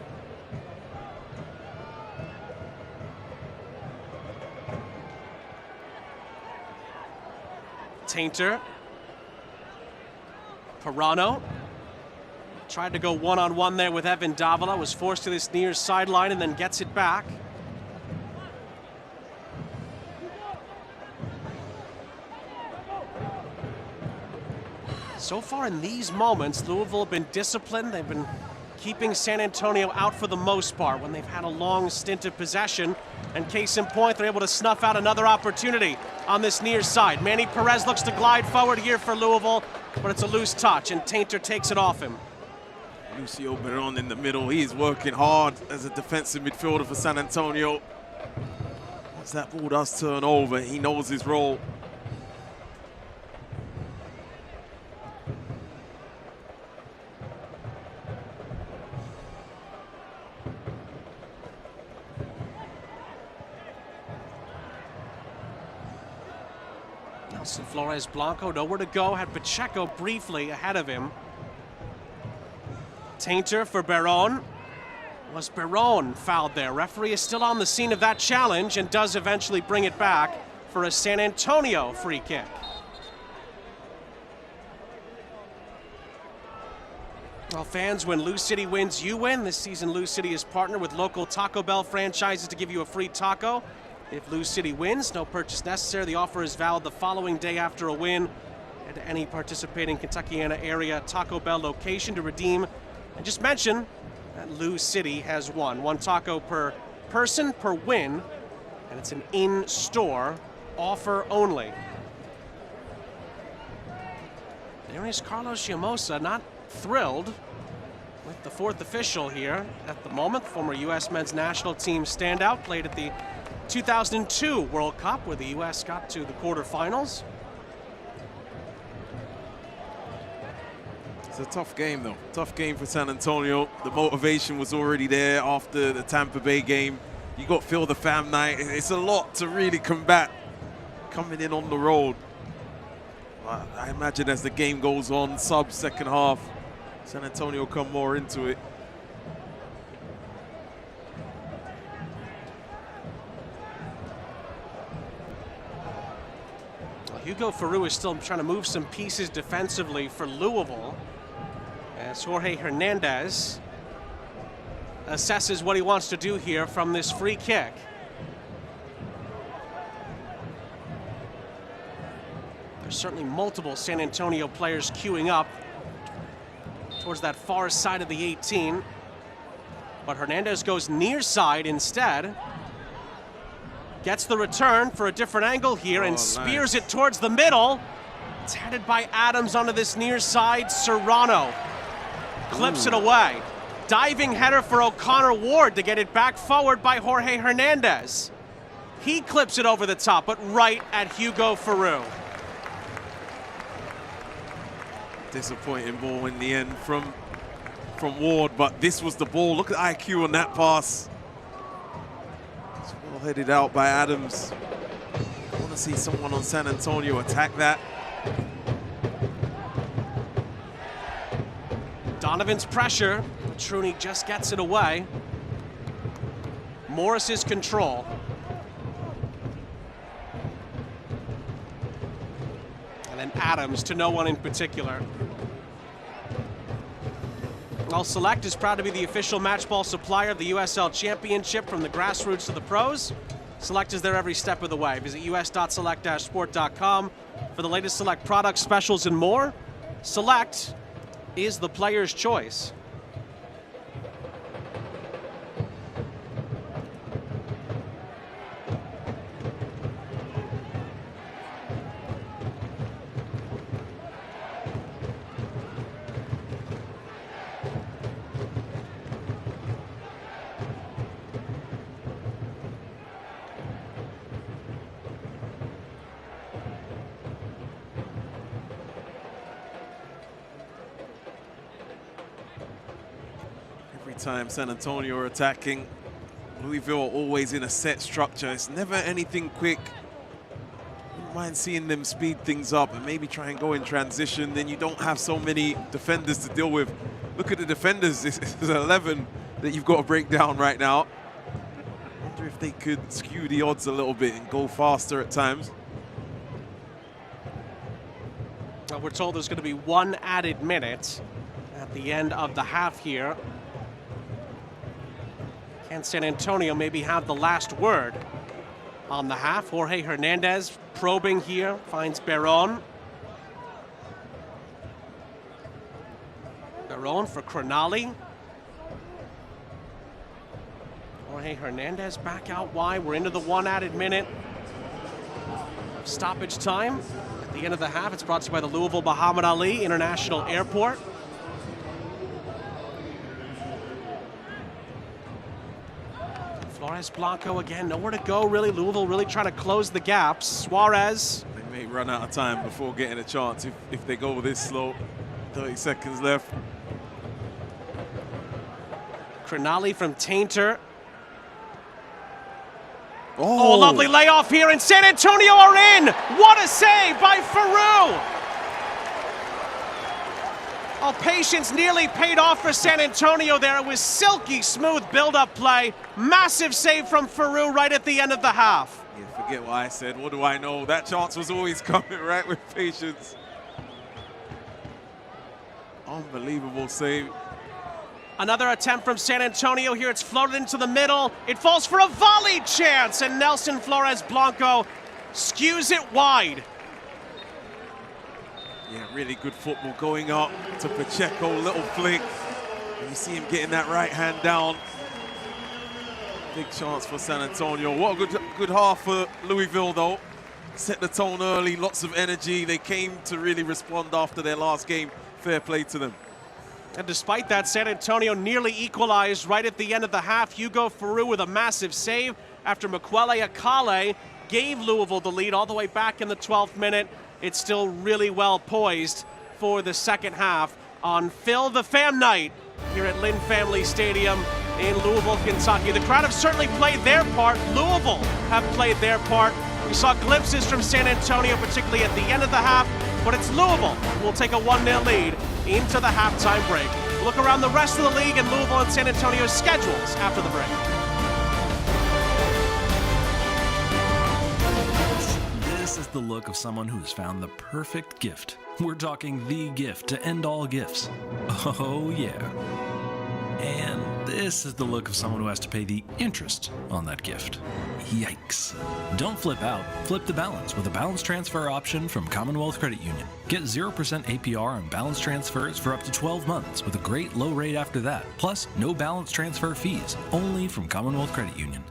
Tainter. Pirano. Tried to go one-on-one there with Evan Davila, was forced to this near sideline and then gets it back. So far in these moments, Louisville have been disciplined. They've been keeping San Antonio out for the most part when they've had a long stint of possession. And case in point, they're able to snuff out another opportunity on this near side. Manny Perez looks to glide forward here for Louisville, but it's a loose touch, and Tainter takes it off him. Lucio Beron in the middle. He's working hard as a defensive midfielder for San Antonio. Once that ball does turn over, he knows his role. Nelson Flores Blanco nowhere to go, had Pacheco briefly ahead of him. Tainter for Beron. Was Beron fouled there? Referee is still on the scene of that challenge and does eventually bring it back for a San Antonio free kick. Well, fans, when Lou City wins, you win. This season, Lou City is partnered with local Taco Bell franchises to give you a free taco. If Lou City wins, no purchase necessary. The offer is valid the following day after a win. Head to any participating Kentuckiana area Taco Bell location to redeem. And just mention that Lou City has won. One taco per person per win, and it's an in-store offer only. There is Carlos Llamosa, not thrilled with the fourth official here at the moment. Former U.S. men's national team standout, played at the 2002 World Cup where the U.S. got to the quarterfinals. It's a tough game, though. Tough game for San Antonio. The motivation was already there after the Tampa Bay game. You got Phil the Fam night. It's a lot to really combat coming in on the road. I imagine as the game goes on, second half, San Antonio come more into it. Well, Hugo Faru is still trying to move some pieces defensively for Louisville, as Jorge Hernandez assesses what he wants to do here from this free kick. There's certainly multiple San Antonio players queuing up towards that far side of the 18. But Hernandez goes near side instead. Gets the return for a different angle here and spears it towards the middle. It's headed by Adams onto this near side. Serrano clips it away. Diving header for O'Connor Ward to get it back forward by Jorge Hernandez. He clips it over the top, but right at Hugo Faru. Disappointing ball in the end from Ward, but this was the ball. Look at IQ on that pass. It's well headed out by Adams. I want to see someone on San Antonio attack that. Donovan's pressure. Truni just gets it away. Morris's control. And then Adams to no one in particular. Well, Select is proud to be the official match ball supplier of the USL Championship, from the grassroots to the pros. Select is there every step of the way. Visit us.select-sport.com for the latest Select products, specials, and more. Select is the player's choice. Every time San Antonio are attacking, Louisville are always in a set structure. It's never anything quick. Wouldn't mind seeing them speed things up and maybe try and go in transition. Then you don't have so many defenders to deal with. Look at the defenders. This is 11 that you've got to break down right now. I wonder if they could skew the odds a little bit and go faster at times. Well, we're told there's going to be 1 added minute at the end of the half here. Can San Antonio maybe have the last word on the half? Jorge Hernandez probing here, finds Barron. Barron for Cronali. Jorge Hernandez back out wide. We're into the 1 added minute of stoppage time. At the end of the half, it's brought to you by the Louisville Muhammad Ali International Airport. Flores Blanco again, nowhere to go really. Louisville really trying to close the gaps. Suarez. They may run out of time before getting a chance if they go this slow. 30 seconds left. Cronali from Tainter. Oh, lovely layoff here, and San Antonio are in! What a save by Faroux! Oh, patience nearly paid off for San Antonio there. It was silky smooth build-up play. Massive save from Faroux right at the end of the half. Yeah, forget what I said. What do I know? That chance was always coming, right, with patience. Unbelievable save. Another attempt from San Antonio here. It's floated into the middle. It falls for a volley chance, and Nelson Flores Blanco skews it wide. Yeah, really good football going up to Pacheco, little flick. And you see him getting that right hand down. Big chance for San Antonio. What a good half for Louisville, though. Set the tone early, lots of energy. They came to really respond after their last game. Fair play to them. And despite that, San Antonio nearly equalized right at the end of the half. Hugo Faroux with a massive save after Makwele Akale gave Louisville the lead all the way back in the 12th minute. It's still really well poised for the second half on Phil the Fam Night here at Lynn Family Stadium in Louisville, Kentucky. The crowd have certainly played their part. Louisville have played their part. We saw glimpses from San Antonio, particularly at the end of the half, but it's Louisville who will take a 1-0 lead into the halftime break. Look around the rest of the league and Louisville and San Antonio's schedules after the break. This is the look of someone who's found the perfect gift. We're talking the gift to end all gifts. Oh yeah. And this is the look of someone who has to pay the interest on that gift. Yikes. Don't flip out, flip the balance with a balance transfer option from Commonwealth Credit Union. Get 0% APR on balance transfers for up to 12 months with a great low rate after that. Plus, no balance transfer fees, only from Commonwealth Credit Union.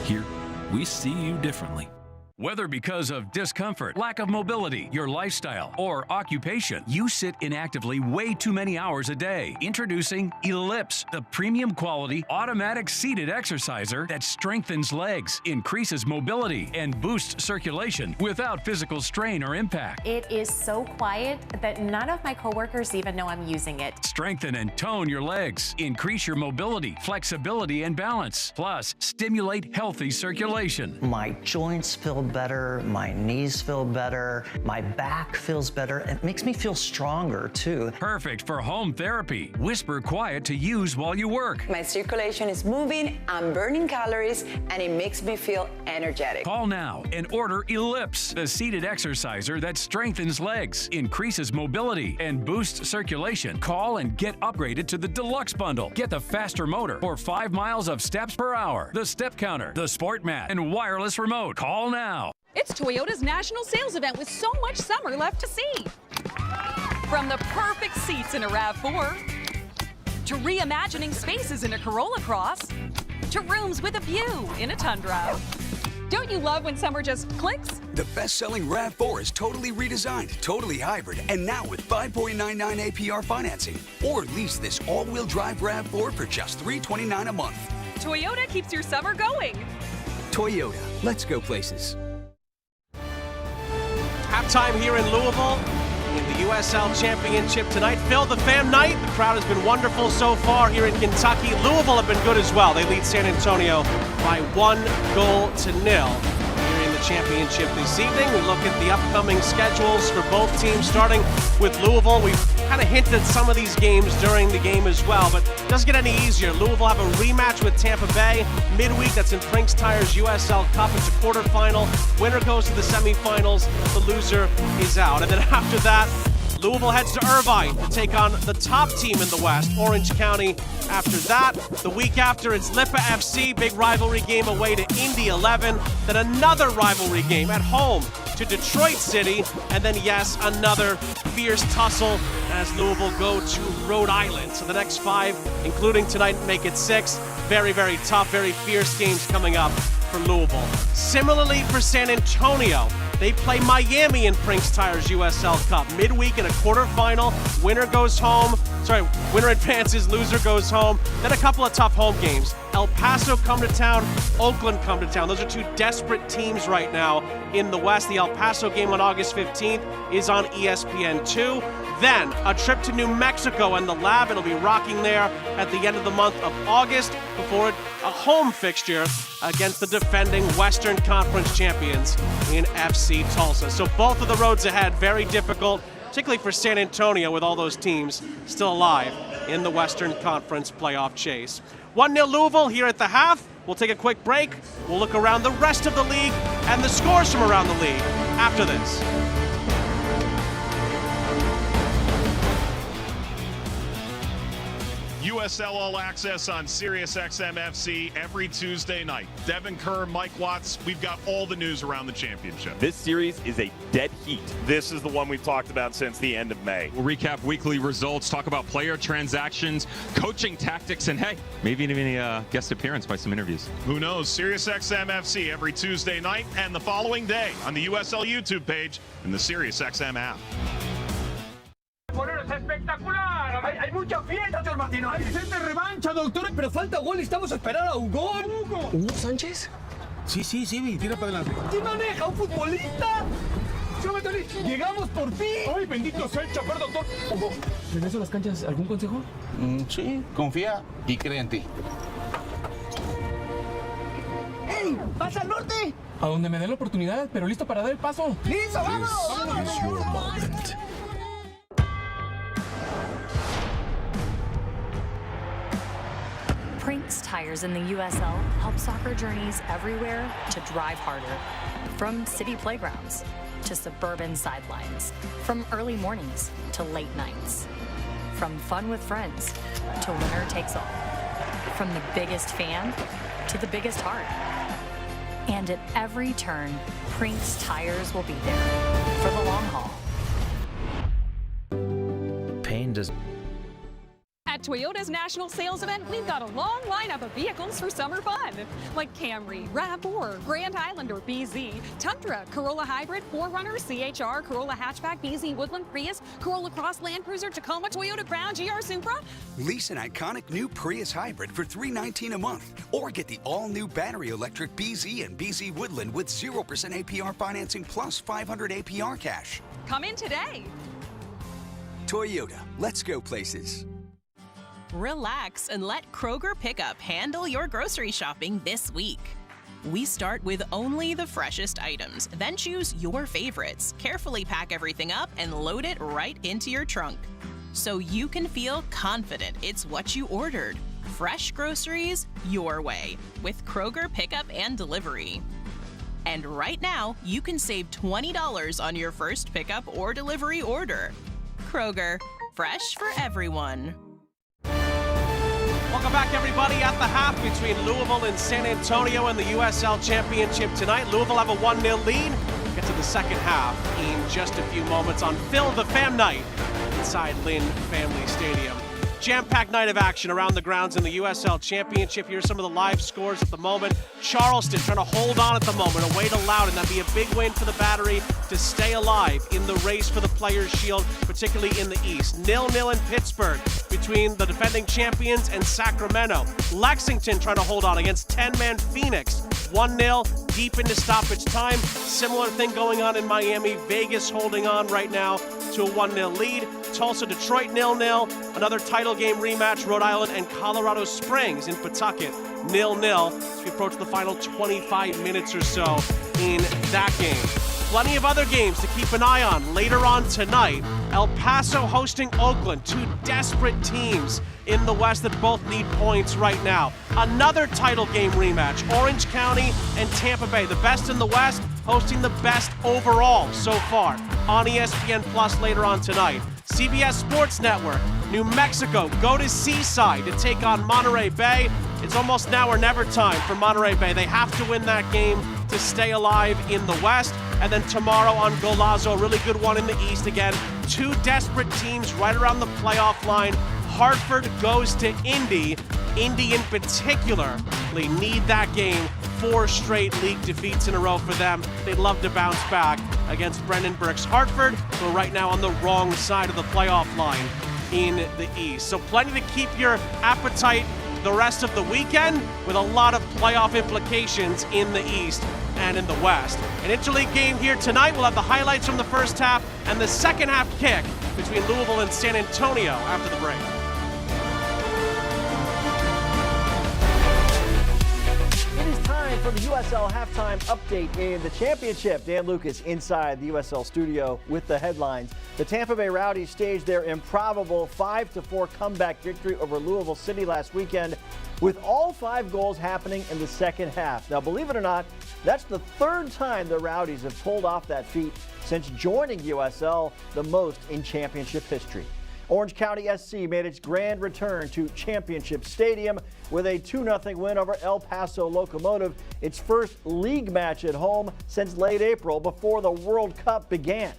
Here, we see you differently. Whether because of discomfort, lack of mobility, your lifestyle, or occupation, you sit inactively way too many hours a day. Introducing Ellipse, the premium quality automatic seated exerciser that strengthens legs, increases mobility, and boosts circulation without physical strain or impact. It is so quiet that none of my coworkers even know I'm using it. Strengthen and tone your legs, increase your mobility, flexibility, and balance. Plus, stimulate healthy circulation. My joints feel better, my knees feel better, my back feels better. It makes me feel stronger too. Perfect for home therapy. Whisper quiet to use while you work. My circulation is moving, I'm burning calories, and it makes me feel energetic. Call now and order Ellipse, the seated exerciser that strengthens legs, increases mobility, and boosts circulation. Call and get upgraded to the Deluxe Bundle. Get the faster motor for 5 miles of steps per hour, the step counter, the sport mat, and wireless remote. Call now. It's Toyota's national sales event with so much summer left to see. From the perfect seats in a RAV4, to reimagining spaces in a Corolla Cross, to rooms with a view in a Tundra. Don't you love when summer just clicks? The best-selling RAV4 is totally redesigned, totally hybrid, and now with 5.99 APR financing. Or lease this all-wheel drive RAV4 for just $329 a month. Toyota keeps your summer going. Toyota, let's go places. Halftime here in Louisville in the USL Championship tonight. Phil, the fam night. The crowd has been wonderful so far here in Kentucky. Louisville have been good as well. They lead San Antonio by 1-0 here in the championship this evening. We look at the upcoming schedules for both teams, starting with Louisville. We've kind of hinted at some of these games during the game as well, but it doesn't get any easier. Louisville have a rematch with Tampa Bay midweek. That's in Brinks Tire's USL Cup. It's a quarterfinal. Winner goes to the semifinals. The loser is out. And then after that, Louisville heads to Irvine to take on the top team in the West, Orange County. After that, the week after, it's Lipa FC, big rivalry game away to Indy 11. Then another rivalry game at home to Detroit City. And then, yes, another fierce tussle as Louisville go to Rhode Island. So the next 5, including tonight, make it 6. Very, very tough, very fierce games coming up for Louisville. Similarly for San Antonio, they play Miami in Brinks Tire's USL Cup midweek in a quarterfinal. Winner goes home. Winner advances, loser goes home. Then a couple of tough home games. El Paso come to town, Oakland come to town. Those are two desperate teams right now in the West. The El Paso game on August 15th is on ESPN2. Then a trip to New Mexico and the Lab. It'll be rocking there at the end of the month of August before a home fixture against the defending Western Conference champions in FC Tulsa. So both of the roads ahead, very difficult, particularly for San Antonio with all those teams still alive in the Western Conference playoff chase. 1-0 Louisville here at the half. We'll take a quick break. We'll look around the rest of the league and the scores from around the league after this. USL All Access on SiriusXM FC every Tuesday night. Devin Kerr, Mike Watts, we've got all the news around the championship. This series is a dead heat. This is the one we've talked about since the end of May. We'll recap weekly results, talk about player transactions, coaching tactics, and hey, maybe even a guest appearance by some interviews. Who knows? SiriusXM FC every Tuesday night and the following day on the USL YouTube page and the SiriusXM app. Espectacular. Hay mucha fiesta, señor Martino. Hay gente revancha, doctor. Pero falta gol y estamos a esperar a Hugo. ¿Hugo Sánchez? Sí, tira para adelante. ¿Quién maneja? ¿Un futbolista? Llegamos por fin. Ay, bendito sea el chapar, doctor. Hugo, ¿regreso a las canchas? ¿Algún consejo? Sí, confía y cree en ti. ¡Ey! ¡Vas al norte! A donde me dé la oportunidad, pero listo para dar el paso. ¡Listo, vamos! Brinks Tires in the USL help soccer journeys everywhere to drive harder. From city playgrounds to suburban sidelines. From early mornings to late nights. From fun with friends to winner takes all. From the biggest fan to the biggest heart. And at every turn, Brinks Tires will be there for the long haul. Pain does. At Toyota's national sales event, we've got a long lineup of vehicles for summer fun. Like Camry, RAV4, Grand Highlander, BZ, Tundra, Corolla Hybrid, 4Runner, CHR, Corolla Hatchback, BZ Woodland, Prius, Corolla Cross, Land Cruiser, Tacoma, Toyota Crown, GR Supra. Lease an iconic new Prius Hybrid for $319 a month. Or get the all-new battery electric BZ and BZ Woodland with 0% APR financing plus 500 APR cash. Come in today. Toyota, let's go places. Relax and let Kroger Pickup handle your grocery shopping this week. We start with only the freshest items, then choose your favorites, carefully pack everything up, and load it right into your trunk. So you can feel confident it's what you ordered. Fresh groceries your way with Kroger Pickup and Delivery. And right now, you can save $20 on your first pickup or delivery order. Kroger, fresh for everyone. Welcome back, everybody, at the half between Louisville and San Antonio in the USL Championship tonight. Louisville have a 1-0 lead. Get to the second half in just a few moments on Phil the Fam Night inside Lynn Family Stadium. Jam-packed night of action around the grounds in the USL Championship. Here's some of the live scores at the moment. Charleston trying to hold on at the moment, away to Loudoun. That'd be a big win for the Battery to stay alive in the race for the Players' Shield, particularly in the East. 0-0 in Pittsburgh between the defending champions and Sacramento. Lexington trying to hold on against 10-man Phoenix. 1-0 deep into stoppage time. Similar thing going on in Miami. Vegas holding on right now to a 1-0 lead. Tulsa, Detroit 0-0. Another title game rematch, Rhode Island and Colorado Springs in Pawtucket 0-0 as we approach the final 25 minutes or so in that game. Plenty of other games to keep an eye on later on tonight. El Paso hosting Oakland, two desperate teams in the West that both need points right now. Another title game rematch, Orange County and Tampa Bay, the best in the West hosting the best overall so far on ESPN Plus later on tonight. CBS Sports Network, New Mexico go to Seaside to take on Monterey Bay. It's almost now or never time for Monterey Bay. They have to win that game to stay alive in the West. And then tomorrow on Golazo, a really good one in the East again. Two desperate teams right around the playoff line. Hartford goes to Indy. Indy in particular, they need that game. 4 straight league defeats in a row for them. They'd love to bounce back against Brendan Burke's Hartford, who are right now on the wrong side of the playoff line in the East. So plenty to keep your appetite the rest of the weekend with a lot of playoff implications in the East and in the West. An interleague game here tonight. We'll have the highlights from the first half and the second half kick between Louisville and San Antonio after the break. It is time for the USL halftime update in the championship. Dan Lucas inside the USL studio with the headlines. The Tampa Bay Rowdies staged their improbable 5-4 comeback victory over Louisville City last weekend, with all 5 goals happening in the second half. Now, believe it or not, that's the 3rd time the Rowdies have pulled off that feat since joining USL, the most in championship history. Orange County SC made its grand return to Championship Stadium with a 2-0 win over El Paso Locomotive, its first league match at home since late April before the World Cup began.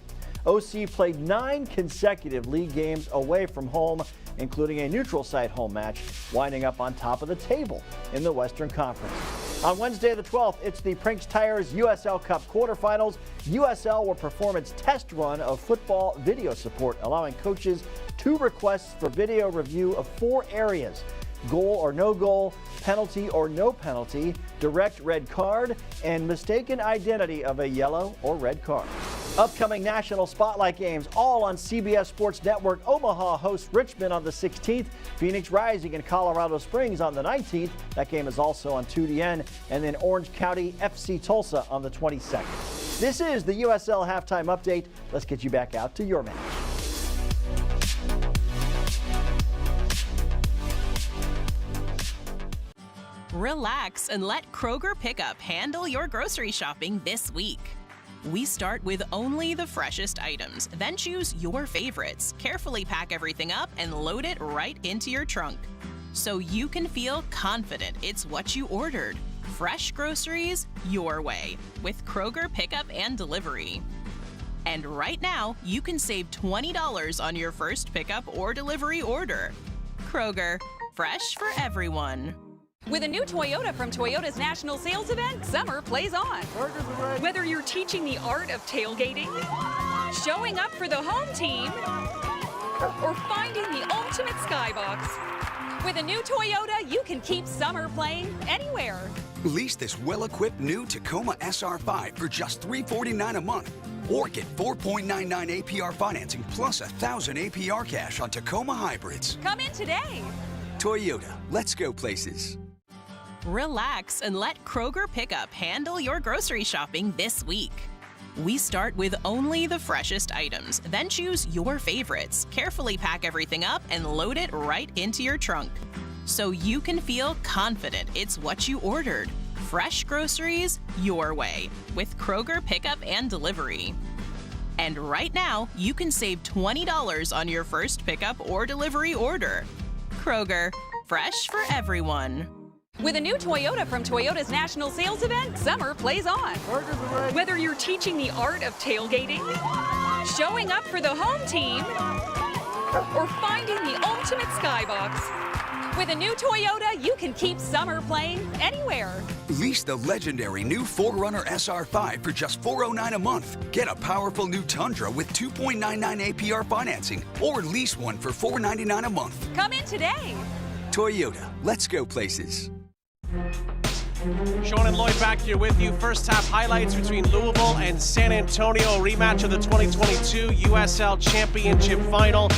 OC played 9 consecutive league games away from home, including a neutral site home match, winding up on top of the table in the Western Conference. On Wednesday the 12th, it's the Prinks Tires USL Cup quarterfinals. USL will perform its test run of football video support, allowing coaches 2 requests for video review of 4 areas: goal or no goal, penalty or no penalty, direct red card, and mistaken identity of a yellow or red card. Upcoming national spotlight games, all on CBS Sports Network. Omaha hosts Richmond on the 16th, Phoenix Rising and Colorado Springs on the 19th. That game is also on 2DN. And then Orange County FC Tulsa on the 22nd. This is the USL halftime update. Let's get you back out to your match. Relax and let Kroger Pickup handle your grocery shopping this week. We start with only the freshest items, then choose your favorites, carefully pack everything up, and load it right into your trunk, so you can feel confident it's what you ordered. Fresh groceries your way with Kroger Pickup and Delivery. And right now, you can save $20 on your first pickup or delivery order. Kroger, fresh for everyone. With a new Toyota from Toyota's National Sales Event, summer plays on. Whether you're teaching the art of tailgating, showing up for the home team, or finding the ultimate skybox, with a new Toyota, you can keep summer playing anywhere. Lease this well-equipped new Tacoma SR5 for just $349 a month. Or get 4.99 APR financing plus $1,000 APR cash on Tacoma hybrids. Come in today. Toyota, let's go places. Relax and let Kroger Pickup handle your grocery shopping this week. We start with only the freshest items, then choose your favorites, carefully pack everything up, and load it right into your trunk, so you can feel confident it's what you ordered. Fresh groceries your way with Kroger Pickup and Delivery. And right now, you can save $20 on your first pickup or delivery order. Kroger, fresh for everyone. With a new Toyota from Toyota's National Sales Event, summer plays on. Whether you're teaching the art of tailgating, showing up for the home team, or finding the ultimate skybox, with a new Toyota, you can keep summer playing anywhere. Lease the legendary new 4Runner SR5 for just $409 a month. Get a powerful new Tundra with 2.99 APR financing, or lease one for $499 a month. Come in today. Toyota, let's go places. Sean and Lloyd back here with you. First half highlights between Louisville and San Antonio, rematch of the 2022 USL Championship final.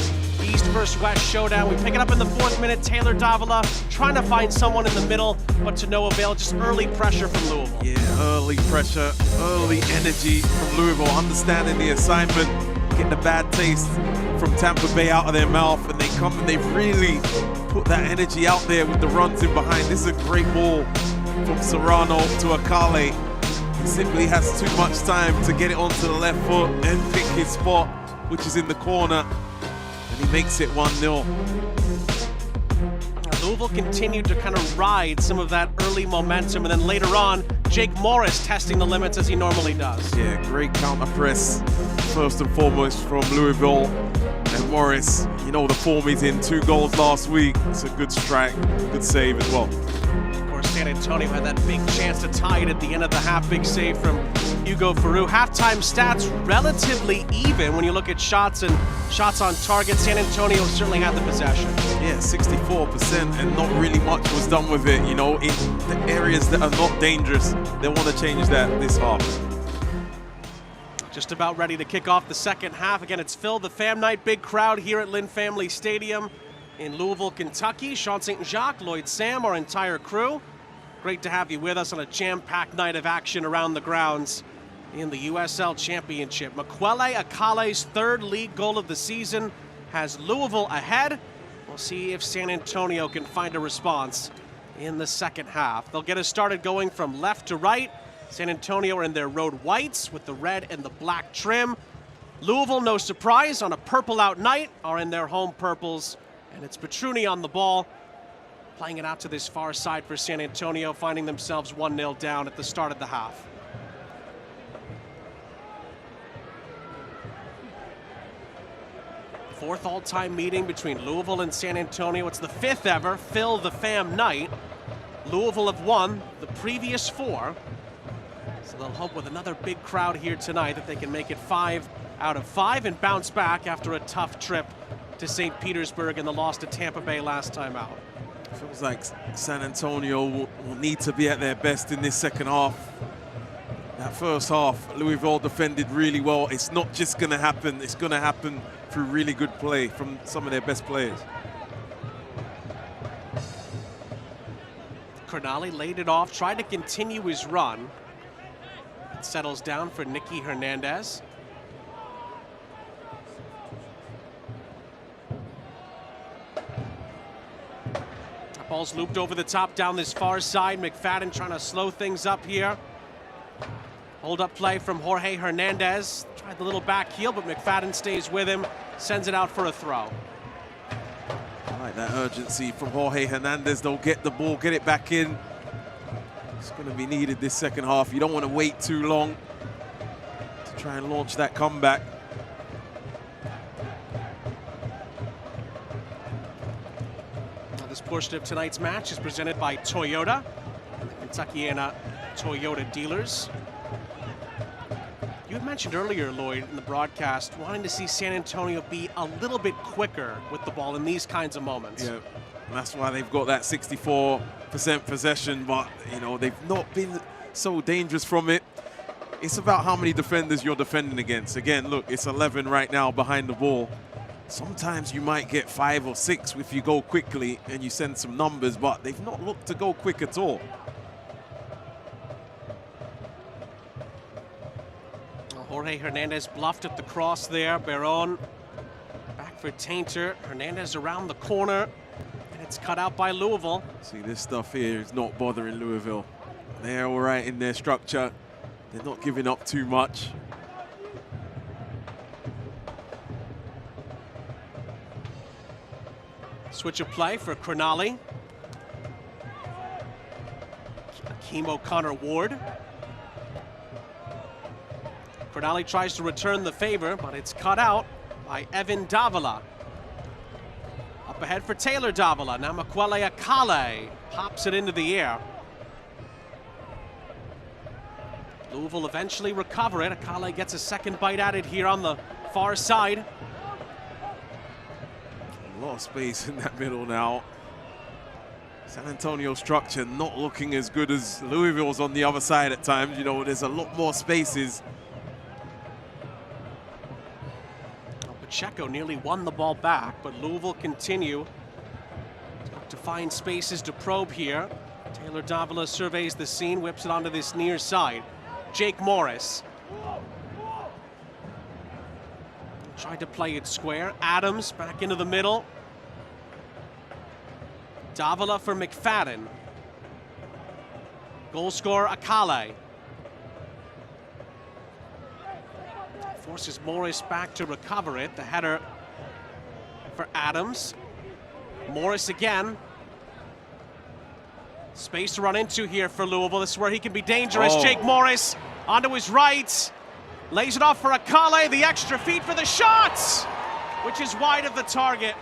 East versus West showdown. We pick it up in the 4th minute. Taylor Davila trying to find someone in the middle, but to no avail. Just early pressure from Louisville. Yeah, early pressure, early energy from Louisville, understanding the assignment, getting the bad taste from Tampa Bay out of their mouth, and they come and they really put that energy out there with the runs in behind. This is a great ball from Serrano to Akale. He simply has too much time to get it onto the left foot and pick his spot, which is in the corner, and he makes it 1-0. Louisville continued to kind of ride some of that early momentum, and then later on, Jake Morris testing the limits as he normally does. Yeah, great counter press, first and foremost from Louisville. And Morris, you know the form he's in, 2 goals last week. It's a good strike, good save as well. Of course, San Antonio had that big chance to tie it at the end of the half. Big save from Hugo Farou. Halftime stats relatively even when you look at shots and shots on target. San Antonio certainly had the possession. Yeah, 64%, and not really much was done with it. You know, in the areas that are not dangerous, they want to change that this half. Just about ready to kick off the second half. Again, it's Phil, the Fam Night, big crowd here at Lynn Family Stadium in Louisville, Kentucky. Sean St. Jacques, Lloyd Sam, our entire crew. Great to have you with us on a jam-packed night of action around the grounds in the USL Championship. Makwele Akale's 3rd league goal of the season has Louisville ahead. We'll see if San Antonio can find a response in the second half. They'll get us started going from left to right. San Antonio are in their road whites with the red and the black trim. Louisville, no surprise, on a purple out night, are in their home purples. And it's Petruni on the ball, playing it out to this far side for San Antonio, finding themselves 1-0 down at the start of the half. Fourth all-time meeting between Louisville and San Antonio. It's the 5th ever Phil the Fam Night. Louisville have won the previous 4. So they'll hope with another big crowd here tonight that they can make it 5 out of 5 and bounce back after a tough trip to St. Petersburg and the loss to Tampa Bay last time out. Feels like San Antonio will need to be at their best in this second half. That first half, Louisville defended really well. It's not just going to happen. It's going to happen through really good play from some of their best players. Cronali laid it off, tried to continue his run. It settles down for Nicky Hernandez. That ball's looped over the top down this far side. McFadden trying to slow things up here. Hold up play from Jorge Hernandez. Tried the little back heel, but McFadden stays with him, sends it out for a throw. I like that urgency from Jorge Hernandez. They'll get the ball, get it back in. It's going to be needed this second half. You don't want to wait too long to try and launch that comeback. Now, this portion of tonight's match is presented by Toyota, the Kentuckiana Toyota dealers. You had mentioned earlier, Lloyd, in the broadcast, wanting to see San Antonio be a little bit quicker with the ball in these kinds of moments. Yeah, and that's why they've got that 64% possession, but, you know, they've not been so dangerous from it. It's about how many defenders you're defending against. Again, look, it's 11 right now behind the ball. Sometimes you might get 5 or 6 if you go quickly and you send some numbers, but they've not looked to go quick at all. Jorge Hernandez bluffed at the cross there. Barron back for Tainter. Hernandez around the corner, and it's cut out by Louisville. See, this stuff here is not bothering Louisville. They're all right in their structure. They're not giving up too much. Switch of play for Cronali. Akeem O'Connor-Ward. Cronali tries to return the favor, but it's cut out by Evan Davila. Up ahead for Taylor Davila. Now Makwele Akale pops it into the air. Louisville eventually recover it. Akale gets a second bite at it here on the far side. A lot of space in that middle now. San Antonio structure not looking as good as Louisville's on the other side at times. You know, there's a lot more spaces. Well, Pacheco nearly won the ball back, but Louisville continue to find spaces to probe here. Taylor Davila surveys the scene, whips it onto this near side. Jake Morris tried to play it square. Adams back into the middle. Davila for McFadden. Goal scorer Akale. Forces Morris back to recover it. The header for Adams. Morris again. Space to run into here for Louisville. This is where he can be dangerous. Jake Morris onto his right. Lays it off for Akale. The extra feet for the shots, which is wide of the target.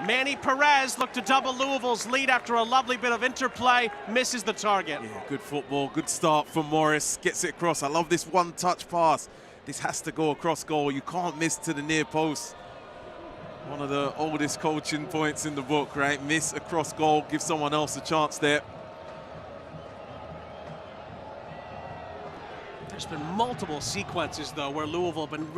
Manny Perez looked to double Louisville's lead after a lovely bit of interplay. Misses the target. Yeah, good football. Good start from Morris. Gets it across. I love this one-touch pass. This has to go across goal. You can't miss to the near post. One of the oldest coaching points in the book, right? Miss across goal, give someone else a chance there. There's been multiple sequences, though, where Louisville have been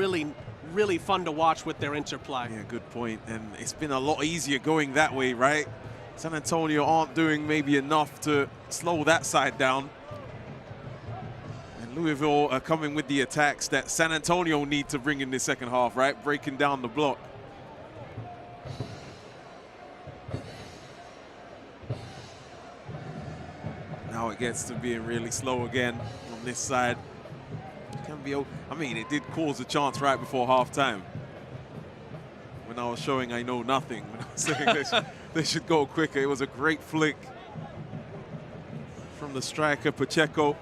really fun to watch with their interplay. Yeah, good point. And it's been a lot easier going that way, right? San Antonio aren't doing maybe enough to slow that side down. And Louisville are coming with the attacks that San Antonio need to bring in the second half, right? Breaking down the block. Now it gets to being really slow again on this side. Can be, I mean, it did cause a chance right before halftime. When I was showing I know nothing, when I was saying they should go quicker. It was a great flick from the striker Pacheco.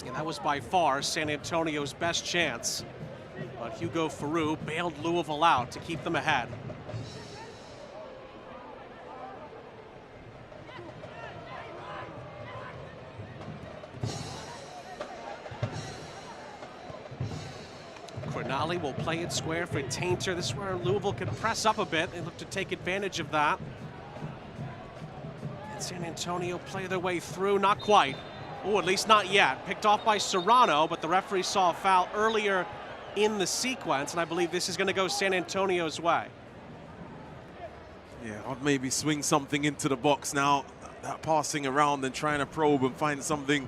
And that was by far San Antonio's best chance. But Hugo Farou bailed Louisville out to keep them ahead. Cronali will play it square for Tainter. This is where Louisville could press up a bit. They look to take advantage of that. And San Antonio play their way through. Not quite. Oh, at least not yet. Picked off by Serrano, but the referee saw a foul earlier in the sequence, and I believe this is going to go San Antonio's way. Yeah, I'd maybe swing something into the box now. That passing around and trying to probe and find something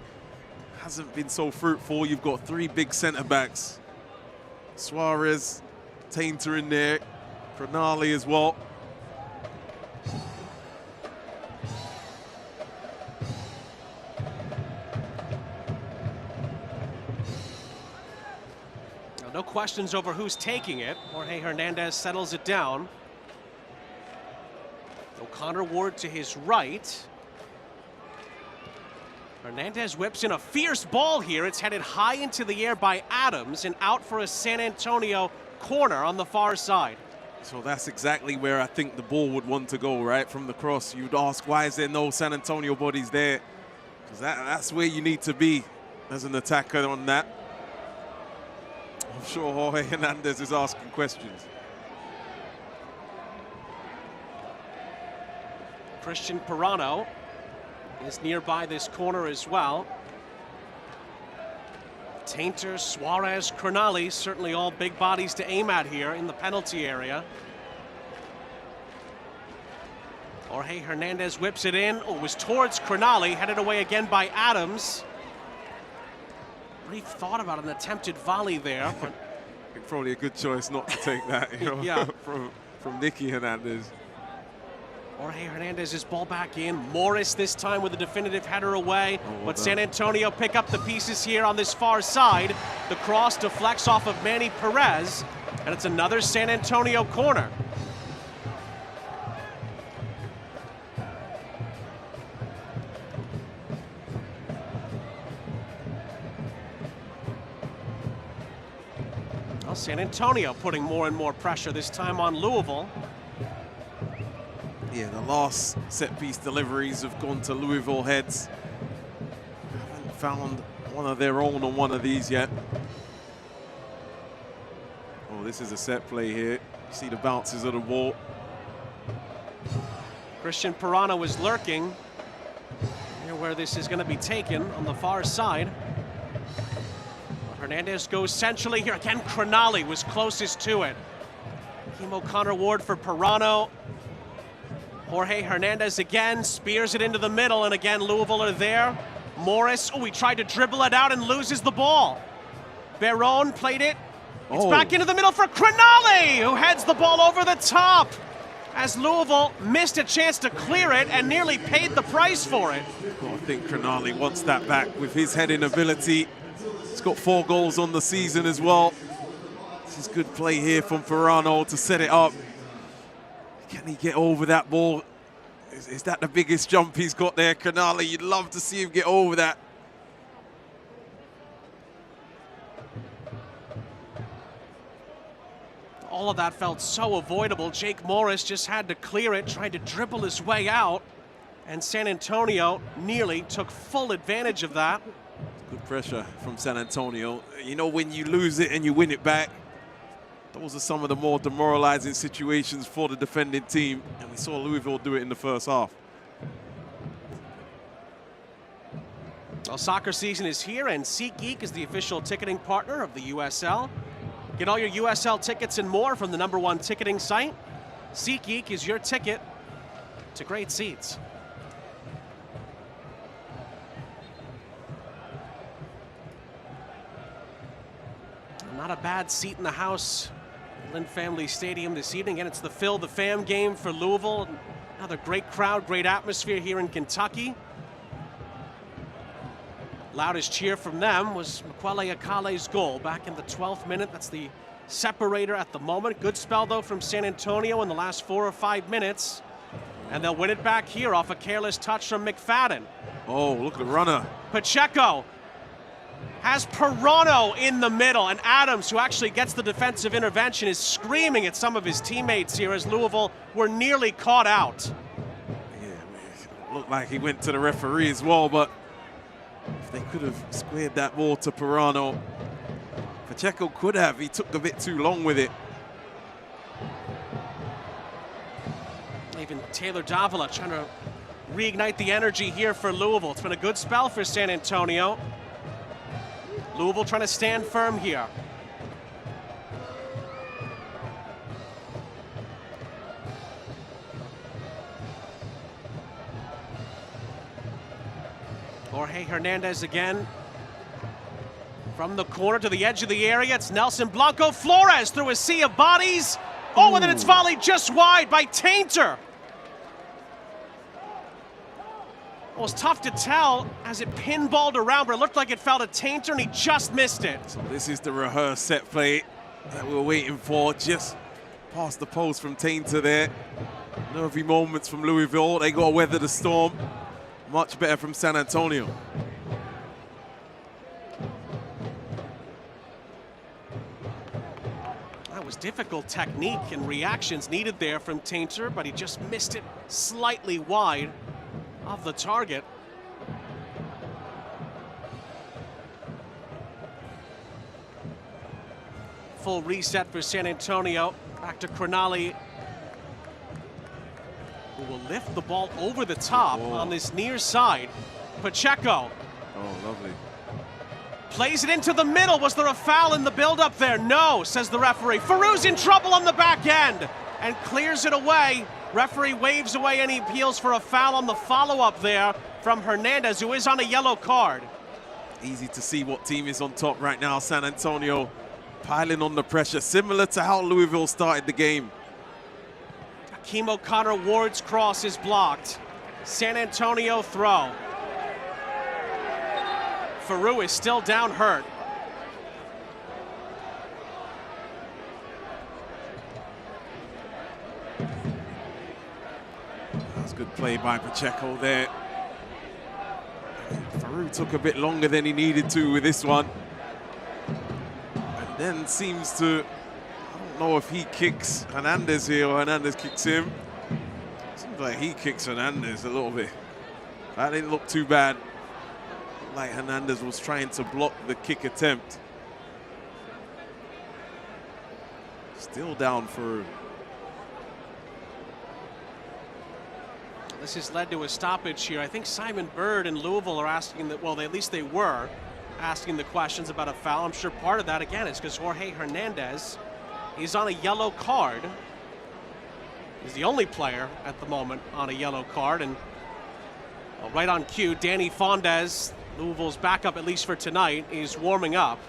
hasn't been so fruitful. You've got three big center backs. Suarez, Tainter in there, Cronali as well. Now, no questions over who's taking it. Jorge Hernandez settles it down. O'Connor Ward to his right. Hernandez whips in a fierce ball here. It's headed high into the air by Adams and out for a San Antonio corner on the far side. So that's exactly where I think the ball would want to go, right? From the cross. You'd ask, why is there no San Antonio bodies there? Because that's where you need to be as an attacker on that. I'm sure Jorge Hernandez is asking questions. Christian Pirano is nearby this corner as well. Tainter, Suarez, Cronali, certainly all big bodies to aim at here in the penalty area. Jorge Hernandez whips it in. Oh, it was towards Cronali, headed away again by Adams. Brief thought about an attempted volley there. But probably a good choice not to take that, you know, yeah. from Nicky Hernandez. Jorge Hernandez's ball back in. Morris this time with a definitive header away. But San Antonio pick up the pieces here on this far side. The cross deflects off of Manny Perez, and it's another San Antonio corner. Well, San Antonio putting more and more pressure, this time on Louisville. Yeah, the last set-piece deliveries have gone to Louisville heads. Haven't found one of their own on one of these yet. Oh, this is a set play here. See the bounces of the ball. Christian Pirano is lurking. Here where this is going to be taken on the far side. Hernandez goes centrally here. Again, Cronali was closest to it. Hakeem O'Connor-Ward for Pirano. Jorge Hernandez again spears it into the middle, and again Louisville are there. Morris, he tried to dribble it out and loses the ball. Barron played it. It's back into the middle for Cronali, who heads the ball over the top, as Louisville missed a chance to clear it and nearly paid the price for it. Well, I think Cronali wants that back with his heading ability. He's got 4 goals on the season as well. This is good play here from Pirano to set it up. Can he get over that ball? Is that the biggest jump he's got there, Cronali? You'd love to see him get over that. All of that felt so avoidable. Jake Morris just had to clear it, tried to dribble his way out, and San Antonio nearly took full advantage of that. Good pressure from San Antonio. You know, when you lose it and you win it back, those are some of the more demoralizing situations for the defending team, and we saw Louisville do it in the first half. Well, soccer season is here, and SeatGeek is the official ticketing partner of the USL. Get all your USL tickets and more from the #1 ticketing site. SeatGeek is your ticket to great seats. Not a bad seat in the house, Lynn Family Stadium this evening, and it's the Phil the Fam game for Louisville. Another great crowd, great atmosphere here in Kentucky. Loudest cheer from them was Makwele Akale's goal back in the 12th minute. That's the separator at the moment. Good spell, though, from San Antonio in the last 4 or 5 minutes. And they'll win it back here off a careless touch from McFadden. Oh, look at the runner. Pacheco has Pirano in the middle, and Adams, who actually gets the defensive intervention, is screaming at some of his teammates here as Louisville were nearly caught out. Yeah, it looked like he went to the referee as well, but if they could have squared that ball to Pirano, Pacheco could have. He took a bit too long with it. Even Taylor Davila trying to reignite the energy here for Louisville. It's been a good spell for San Antonio. Louisville trying to stand firm here. Jorge Hernandez again. From the corner to the edge of the area, it's Nelson Blanco Flores through a sea of bodies. Oh, and then it's volleyed just wide by Tainter. Well, it was tough to tell as it pinballed around, but it looked like it fell to Tainter, and he just missed it. So this is the rehearsed set play that we were waiting for. Just past the post from Tainter there. Nervy moments from Louisville. They got to weather the storm. Much better from San Antonio. That was difficult technique and reactions needed there from Tainter, but he just missed it slightly wide of the target. Full reset for San Antonio. Back to Cronali, who will lift the ball over the top on this near side. Pacheco. Oh, lovely. Plays it into the middle. Was there a foul in the build-up there? No, says the referee. Farou's in trouble on the back end and clears it away. Referee waves away any appeals for a foul on the follow-up there from Hernandez, who is on a yellow card. Easy to see what team is on top right now. San Antonio piling on the pressure, similar to how Louisville started the game. Hakeem O'Connor-Ward's cross is blocked. San Antonio throw. Farou is still down hurt. That's good play by Pacheco there. Farou took a bit longer than he needed to with this one. And then seems to, I don't know if he kicks Hernandez here or Hernandez kicks him. Seems like he kicks Hernandez a little bit. That didn't look too bad. Like Hernandez was trying to block the kick attempt. Still down for. This has led to a stoppage here. I think Simon Bird and Louisville are asking that, well, at least they were asking the questions about a foul. I'm sure part of that, again, is because Jorge Hernandez is on a yellow card. He's the only player at the moment on a yellow card. And right on cue, Danny Fondes, Louisville's backup, at least for tonight, is warming up.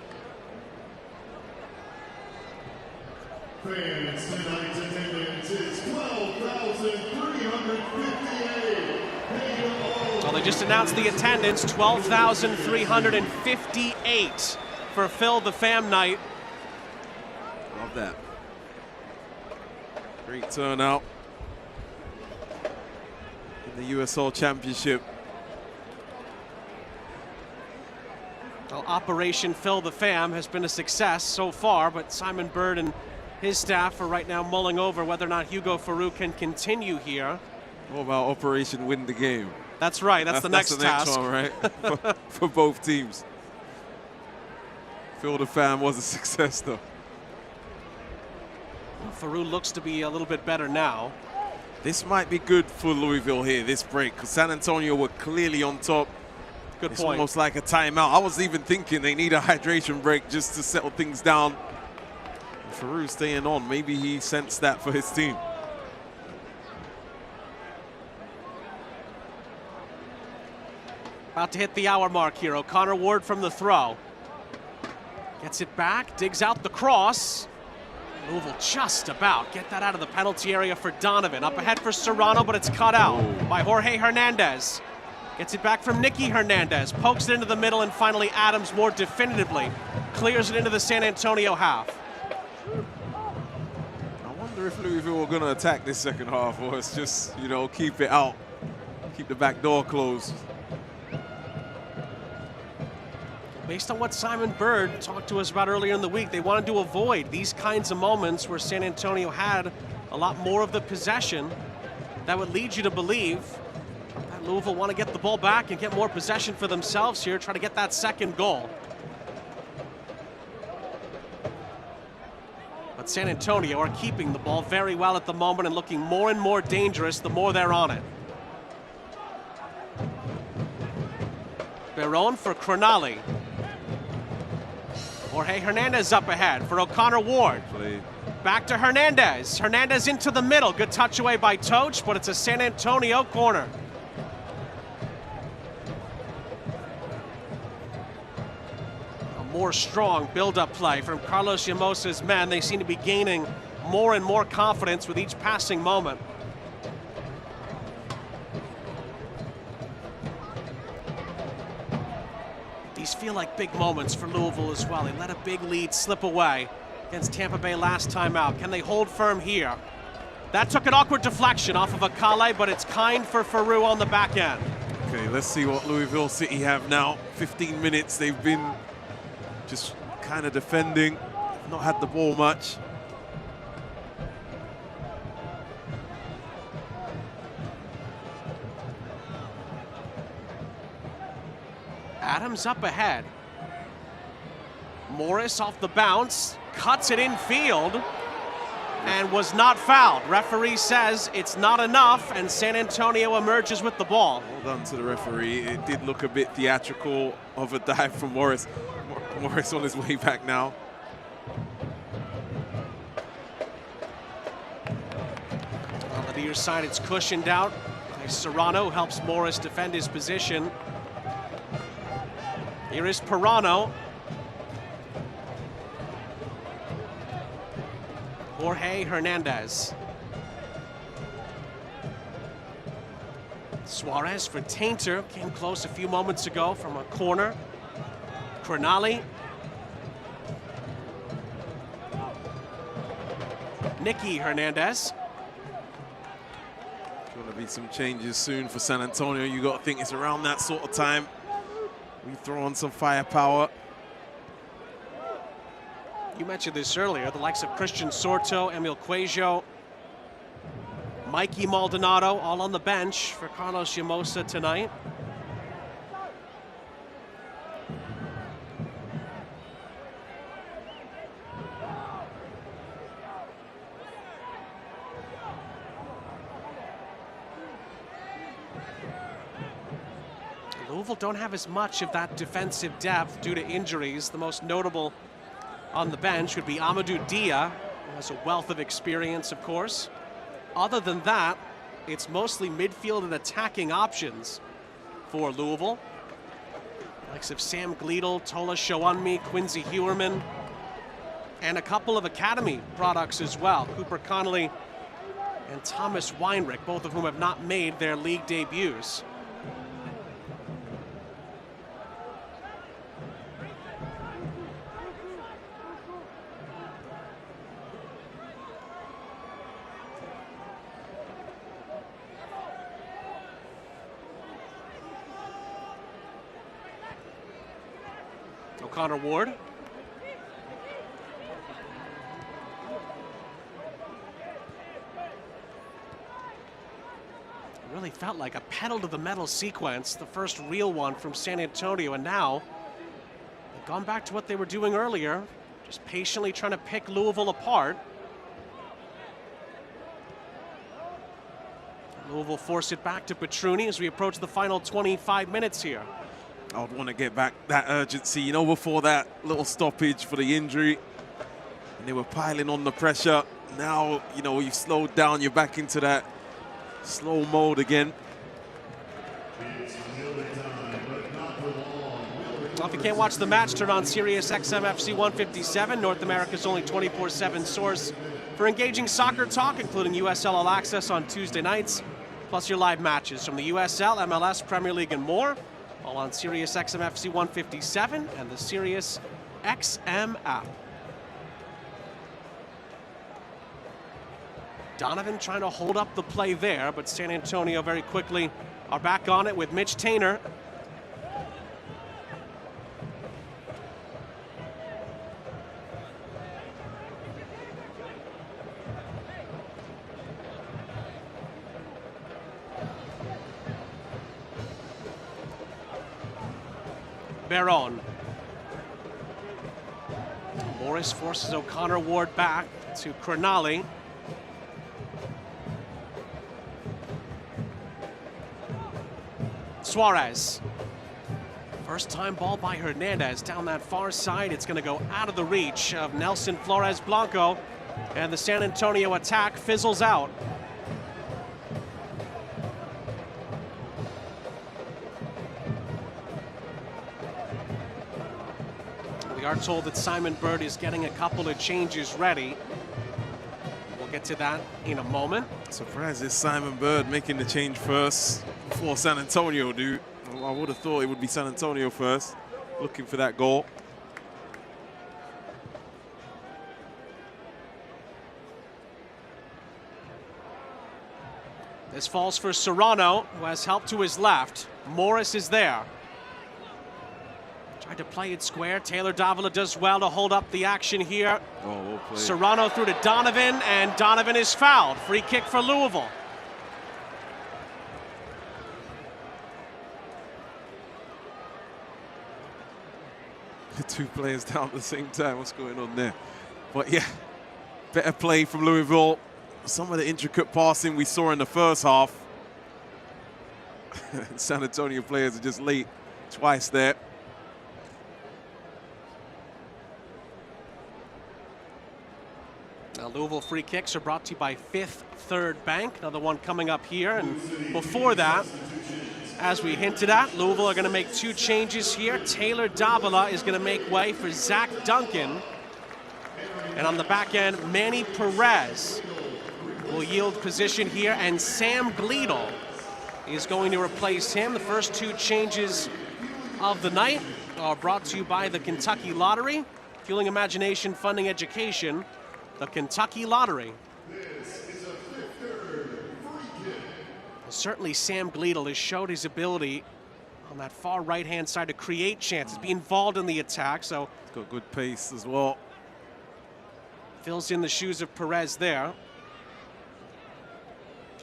Fans, tonight's attendance is 12,358. Well, they just announced the attendance, 12,358 for Phil the Fam night. Love that. Great turnout in the USL Championship. Well, Operation Phil the Fam has been a success so far, but Simon Bird and his staff are right now mulling over whether or not Hugo Farou can continue here. What about Operation Win the Game? That's right, that's the next task. One, right? for both teams. Phil the Fam was a success, though. Farou looks to be a little bit better now. This might be good for Louisville here, this break, because San Antonio were clearly on top. Good it's point. Almost like a timeout. I was even thinking they need a hydration break just to settle things down. And Farou staying on. Maybe he sensed that for his team. About to hit the hour mark here. O'Connor Ward from the throw. Gets it back, digs out the cross. Louisville just about get that out of the penalty area for Donovan. Up ahead for Serrano, but it's cut out by Jorge Hernandez. Gets it back from Nicky Hernandez. Pokes it into the middle, and finally Adams more definitively clears it into the San Antonio half. I wonder if Louisville are going to attack this second half, or it's just, you know, keep it out. Keep the back door closed. Based on what Simon Bird talked to us about earlier in the week, they wanted to avoid these kinds of moments where San Antonio had a lot more of the possession. That would lead you to believe that Louisville want to get the ball back and get more possession for themselves here, try to get that second goal. But San Antonio are keeping the ball very well at the moment and looking more and more dangerous the more they're on it. Barone for Cronali. Jorge Hernandez up ahead for O'Connor Ward. Back to Hernandez. Hernandez into the middle. Good touch away by Toch, but it's a San Antonio corner. A more strong build-up play from Carlos Llamosa's men. They seem to be gaining more and more confidence with each passing moment. These feel like big moments for Louisville as well. They let a big lead slip away against Tampa Bay last time out. Can they hold firm here? That took an awkward deflection off of Akale, but it's kind for Farou on the back end. Okay, let's see what Louisville City have now. 15 minutes, they've been just kind of defending, not had the ball much. Adams up ahead. Morris off the bounce, cuts it in field, and was not fouled. Referee says it's not enough, and San Antonio emerges with the ball. Well done to the referee. It did look a bit theatrical of a dive from Morris. Morris on his way back now. On the near side, it's cushioned out. Serrano helps Morris defend his position. Here is Pirano. Jorge Hernandez. Suarez for Tainter. Came close a few moments ago from a corner. Cronali. Nicky Hernandez. Going to be some changes soon for San Antonio. You got to think it's around that sort of time. We throw on some firepower. You mentioned this earlier, the likes of Christian Sorto, Emil Cuejo, Mikey Maldonado, all on the bench for Carlos Llamosa tonight. Louisville don't have as much of that defensive depth due to injuries. The most notable on the bench would be Amadou Dia, who has a wealth of experience, of course. Other than that, it's mostly midfield and attacking options for Louisville. Likes of Sam Gleadle, Tola Shounmi, Quincy Hewerman, and a couple of academy products as well. Cooper Connolly and Thomas Weinrich, both of whom have not made their league debuts. O'Connor Ward. It really felt like a pedal to the metal sequence, the first real one from San Antonio, and now they've gone back to what they were doing earlier, just patiently trying to pick Louisville apart. Louisville force it back to Petruni as we approach the final 25 minutes here. I would want to get back that urgency, you know, before that little stoppage for the injury. And they were piling on the pressure. Now, you know, you've slowed down, you're back into that slow mode again. Well, if you can't watch the match, turn on Sirius XM FC 157, North America's only 24/7 source for engaging soccer talk, including USL All Access on Tuesday nights, plus your live matches from the USL, MLS, Premier League, and more. All on Sirius XM FC 157 and the Sirius XM app. Donovan trying to hold up the play there, but San Antonio very quickly are back on it with Mitch Tainer. Baron. Morris forces O'Connor Ward back to Cronali. Suarez. First time ball by Hernandez down that far side. It's going to go out of the reach of Nelson Flores Blanco. And the San Antonio attack fizzles out. We are told that Simon Bird is getting a couple of changes ready. We'll get to that in a moment. Surprised it's Simon Bird making the change first before San Antonio do. I would have thought it would be San Antonio first, looking for that goal. This falls for Serrano, who has help to his left. Morris is there. Tried to play it square. Taylor Davila does well to hold up the action here. Oh, well played. Serrano through to Donovan, and Donovan is fouled. Free kick for Louisville. Two players down at the same time. What's going on there? But yeah, better play from Louisville. Some of the intricate passing we saw in the first half. San Antonio players are just late twice there. Now, Louisville free kicks are brought to you by Fifth Third Bank. Another one coming up here. And before that, as we hinted at, Louisville are going to make two changes here. Taylor Davila is going to make way for Zach Duncan. And on the back end, Manny Perez will yield position here. And Sam Gleadle is going to replace him. The first two changes of the night are brought to you by the Kentucky Lottery. Fueling imagination, funding education. The Kentucky Lottery. Certainly Sam Gleadle has showed his ability on that far right-hand side to create chances, be involved in the attack, so. Got good pace as well. Fills in the shoes of Perez there.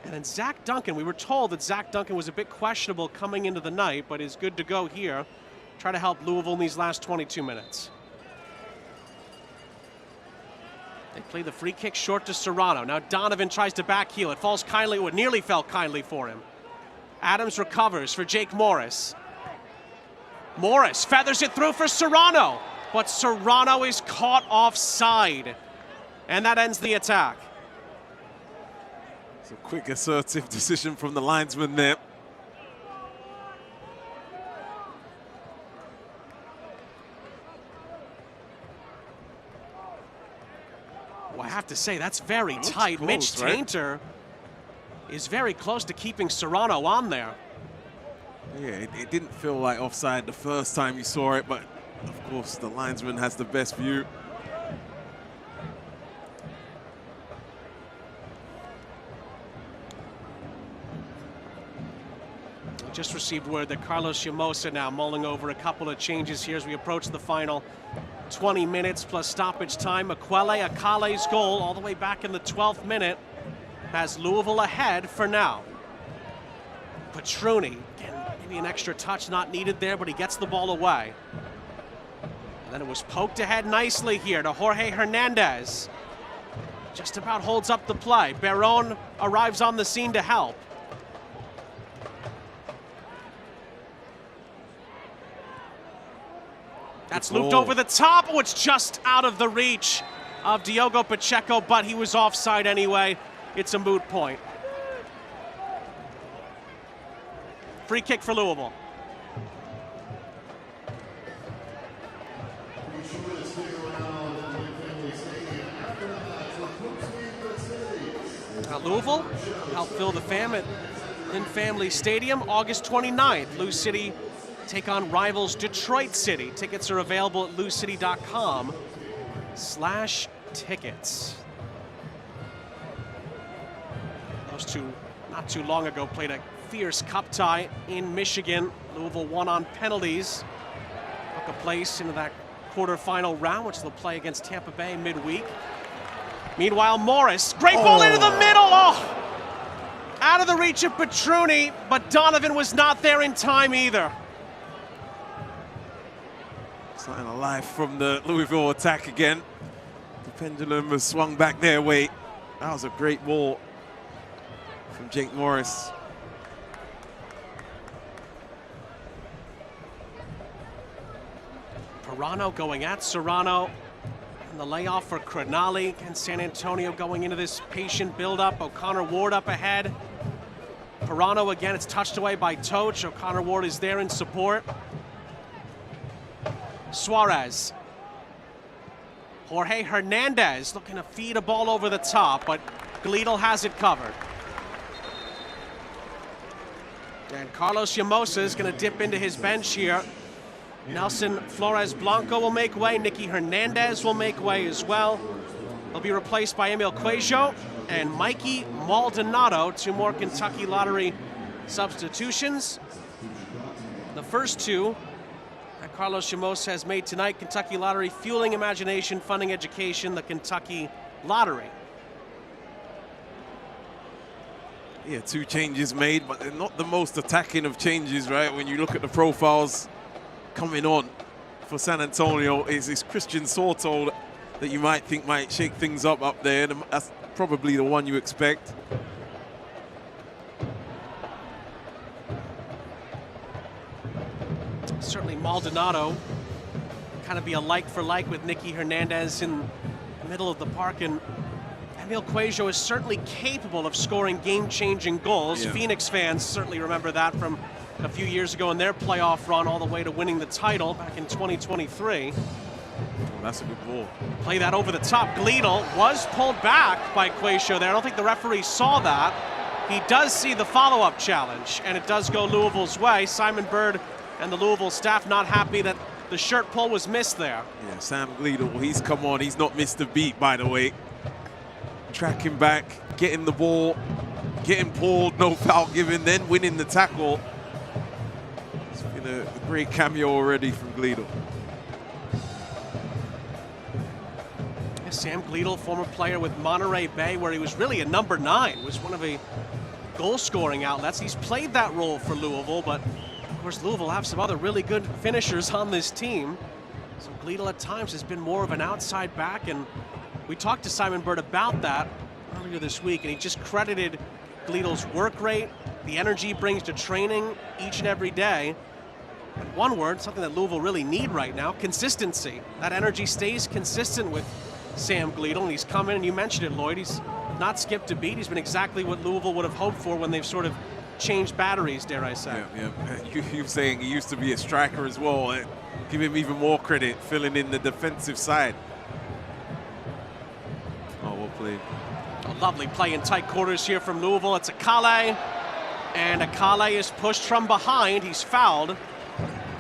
And then Zach Duncan, we were told that Zach Duncan was a bit questionable coming into the night, but is good to go here. Try to help Louisville in these last 22 minutes. They play the free kick short to Serrano. Now Donovan tries to backheel. It falls kindly, it nearly fell kindly for him. Adams recovers for Jake Morris. Morris feathers it through for Serrano, but Serrano is caught offside, and that ends the attack. It's a quick, assertive decision from the linesman there. Well, I have to say, that's very tight. Close, Mitch Tainter is very close to keeping Serrano on there. Yeah, it didn't feel like offside the first time you saw it, but of course the linesman has the best view. Just received word that Carlos Llamosa now mulling over a couple of changes here as we approach the final 20 minutes plus stoppage time. Aquele Akale's goal all the way back in the 12th minute has Louisville ahead for now. Petruni, again, maybe an extra touch not needed there, but he gets the ball away. And then it was poked ahead nicely here to Jorge Hernandez. Just about holds up the play. Barron arrives on the scene to help. That's looped over the top. Oh, it's just out of the reach of Diogo Pacheco, but he was offside anyway. It's a moot point. Free kick for Louisville. Now Louisville help fill the Fam in Family Stadium August 29th. Lou City take on rivals Detroit City. Tickets are available at loucity.com/tickets. Those two, not too long ago, played a fierce cup tie in Michigan. Louisville won on penalties. Took a place into that quarterfinal round, which they'll play against Tampa Bay midweek. Meanwhile, Morris, great ball into the middle. Oh! Out of the reach of Petruni, but Donovan was not there in time either. Something alive from the Louisville attack again. The pendulum has swung back their way. That was a great ball from Jake Morris. Pirano going at Serrano. And the layoff for Cronali. And San Antonio going into this patient build-up. O'Connor Ward up ahead. Pirano again, it's touched away by Toch. O'Connor Ward is there in support. Suarez. Jorge Hernandez looking to feed a ball over the top, but Gleadle has it covered. And Carlos Llamosa is going to dip into his bench here. Nelson Flores Blanco will make way. Nicky Hernandez will make way as well. He'll be replaced by Emil Cuello and Mikey Maldonado. Two more Kentucky Lottery substitutions. The first two that Carlos Llamosa has made tonight: Kentucky Lottery, fueling imagination, funding education, the Kentucky Lottery. Yeah, two changes made, but they're not the most attacking of changes, right? When you look at the profiles coming on for San Antonio, is this Christian Soto that you might think might shake things up there. That's probably the one you expect. Certainly Maldonado kind of be a like for like with Nicky Hernandez in the middle of the park, and Emil Cuello is certainly capable of scoring game-changing goals. Yeah. Phoenix fans certainly remember that from a few years ago in their playoff run all the way to winning the title back in 2023. Oh, that's a good ball. Play that over the top. Gleadle was pulled back by Cuello there. I don't think the referee saw that. He does see the follow-up challenge, and it does go Louisville's way. Simon Bird and the Louisville staff not happy that the shirt pull was missed there. Yeah, Sam Gleadle, he's come on. He's not missed a beat, by the way. Tracking back, getting the ball, getting pulled, no foul given, then winning the tackle. It's been a great cameo already from Gleadle. Sam Gleadle, former player with Monterey Bay, where he was really a number 9, was one of the goal-scoring outlets. He's played that role for Louisville, but of course Louisville have some other really good finishers on this team. So Gleadle at times has been more of an outside back, and we talked to Simon Bird about that earlier this week, and he just credited Gleadle's work rate, the energy he brings to training each and every day. And one word, something that Louisville really need right now, consistency. That energy stays consistent with Sam Gleadle, and he's come in, and you mentioned it, Lloyd, he's not skipped a beat. He's been exactly what Louisville would have hoped for when they've sort of changed batteries, dare I say. Yeah. You're saying he used to be a striker as well. Give him even more credit, filling in the defensive side. Oh, well played. A lovely play in tight quarters here from Louisville. It's Akale, and Akale is pushed from behind. He's fouled.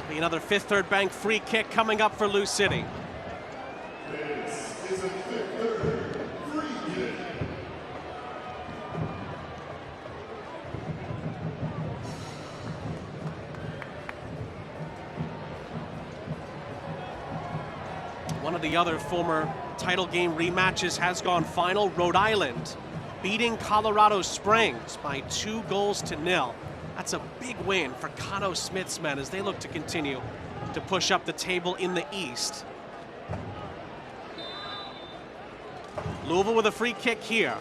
Be another Fifth Third Bank free kick coming up for Lou City. This is a Fifth Third free kick. One of the other former title game rematches has gone final. Rhode Island beating Colorado Springs by 2-0. That's a big win for Cano Smith's men as they look to continue to push up the table in the East. Louisville with a free kick here.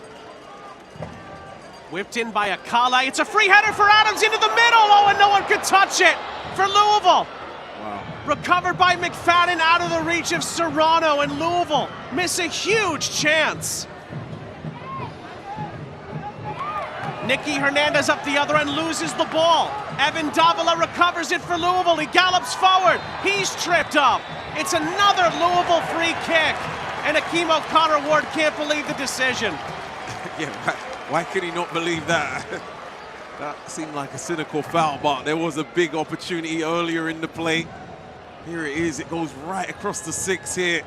Whipped in by Akale. It's a free header for Adams into the middle. Oh, and no one could touch it for Louisville. Wow. Recovered by McFadden out of the reach of Serrano, and Louisville miss a huge chance. Nicky Hernandez up the other end loses the ball. Evan Davila recovers it for Louisville. He gallops forward. He's tripped up. It's another Louisville free kick. And Akeem O'Connor-Ward can't believe the decision. Yeah, why could he not believe that? That seemed like a cynical foul, but there was a big opportunity earlier in the play. Here it is, it goes right across the 6 here.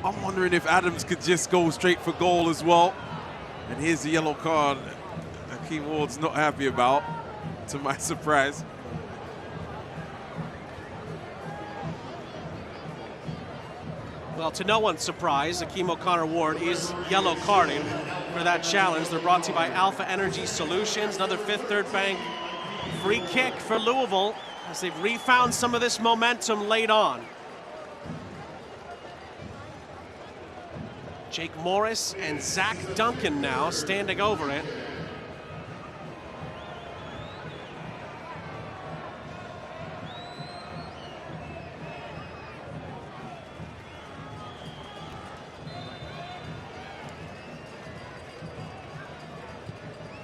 I'm wondering if Adams could just go straight for goal as well. And here's the yellow card Akeem Ward's not happy about, to my surprise. Well, to no one's surprise, Akeem O'Connor-Ward is yellow carding for that challenge. They're brought to you by Alpha Energy Solutions. Another Fifth Third Bank free kick for Louisville as they've refound some of this momentum late on. Jake Morris and Zach Duncan now standing over it.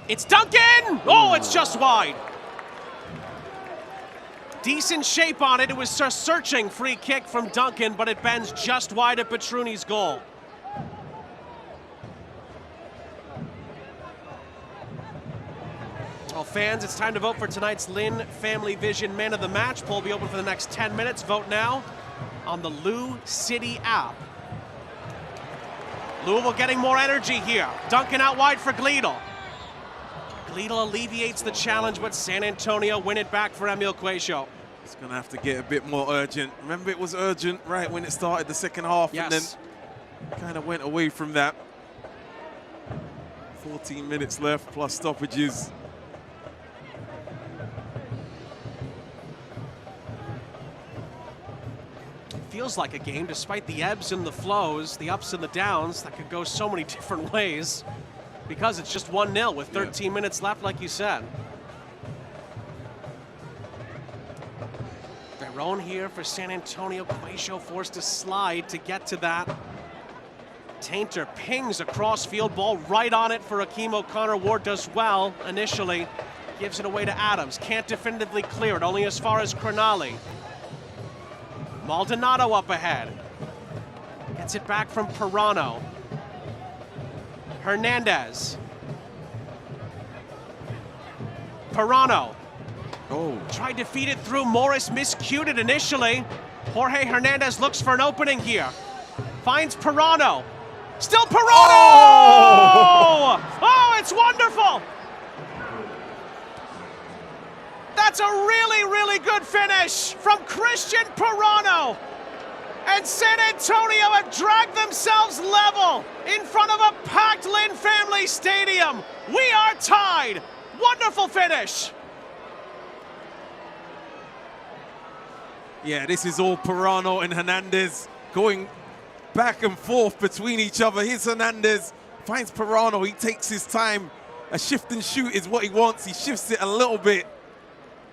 It's Duncan! Oh, it's just wide. Decent shape on it. It was a searching free kick from Duncan, but it bends just wide of Petruni's goal. Well, fans, it's time to vote for tonight's Lynn Family Vision Man of the Match. Poll will be open for the next 10 minutes. Vote now on the Lou City app. Louisville getting more energy here. Duncan out wide for Gleadle. Gleadle alleviates the challenge, but San Antonio win it back for Emil Quaisho. It's going to have to get a bit more urgent. Remember, it was urgent right when it started the second half, yes. And then kind of went away from that. 14 minutes left, plus stoppages. Feels like a game, despite the ebbs and the flows, the ups and the downs, that could go so many different ways. Because it's just 1-0 with 13 minutes left, like you said. Barone here for San Antonio. Quaisho forced to slide to get to that. Tainter pings a cross-field ball right on it for Akeem O'Connor-Ward. Does well initially. Gives it away to Adams. Can't definitively clear it, only as far as Crognale. Maldonado up ahead. Gets it back from Pirano. Hernandez. Pirano. Oh. Tried to feed it through. Morris miscued it initially. Jorge Hernandez looks for an opening here. Finds Pirano. Still Pirano! Oh, it's wonderful! That's a really, really good finish from Christian Pirano. And San Antonio have dragged themselves level in front of a packed Lynn Family Stadium. We are tied. Wonderful finish. Yeah, this is all Pirano and Hernandez going back and forth between each other. Here's Hernandez, finds Pirano. He takes his time. A shift and shoot is what he wants. He shifts it a little bit.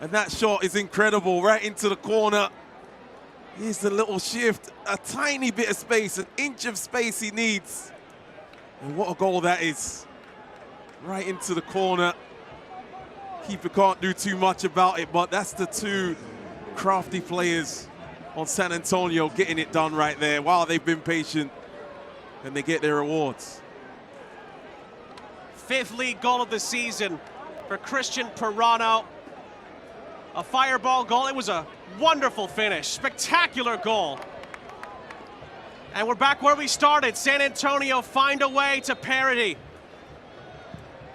And that shot is incredible, right into the corner. Here's the little shift, a tiny bit of space, an inch of space he needs. And what a goal that is. Right into the corner. Keeper can't do too much about it, but that's the two crafty players on San Antonio getting it done right there while they've been patient, and they get their rewards. 5th league goal of the season for Christian Pirano. A fireball goal. It was a wonderful finish. Spectacular goal. And we're back where we started. San Antonio find a way to parity.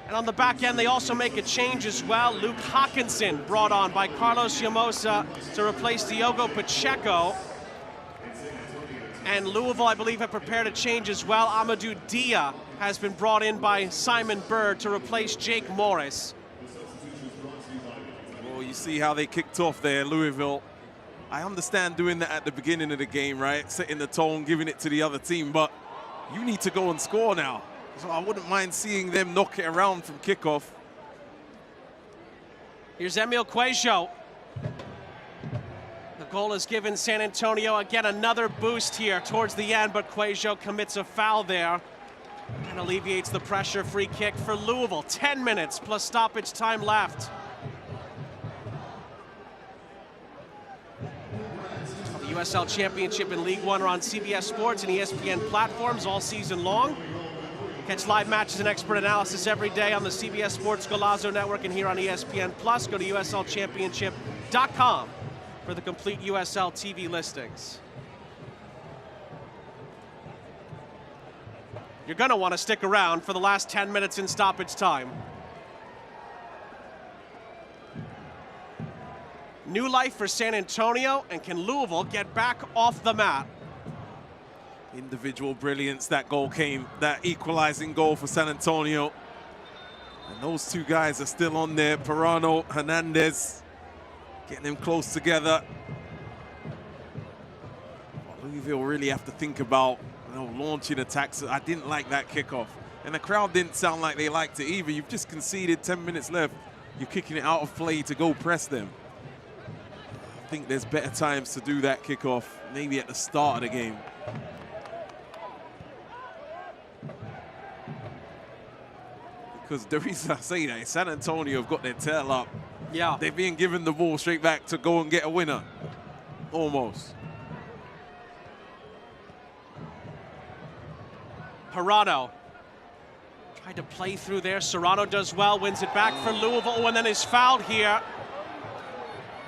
And on the back end, they also make a change as well. Luke Hawkinson brought on by Carlos Llamosa to replace Diogo Pacheco. And Louisville, I believe, have prepared a change as well. Amadou Dia has been brought in by Simon Bird to replace Jake Morris. Well, you see how they kicked off there, Louisville. I understand doing that at the beginning of the game, right? Setting the tone, giving it to the other team, but you need to go and score now. So I wouldn't mind seeing them knock it around from kickoff. Here's Emil Cuejo. The goal has given San Antonio, again, another boost here towards the end, but Cuejo commits a foul there and alleviates the pressure. Free kick for Louisville. 10 minutes plus stoppage time left. The USL Championship and League One are on CBS Sports and ESPN platforms all season long. Catch live matches and expert analysis every day on the CBS Sports Golazo Network and here on ESPN+. Go to USLChampionship.com for the complete USL TV listings. You're going to want to stick around for the last 10 minutes in stoppage time. New life for San Antonio, and can Louisville get back off the mat? Individual brilliance, that goal came, that equalizing goal for San Antonio. And those two guys are still on there, Pirano, Hernandez, getting them close together. Louisville really have to think about, launching attacks. I didn't like that kickoff. And the crowd didn't sound like they liked it either. You've just conceded 10 minutes left. You're kicking it out of play to go press them. I think there's better times to do that kickoff, maybe at the start of the game. Because the reason I say that is San Antonio have got their tail up. Yeah. They're being given the ball straight back to go and get a winner. Almost. Pirano tried to play through there. Serrano does well, wins it back for Louisville, and then is fouled here.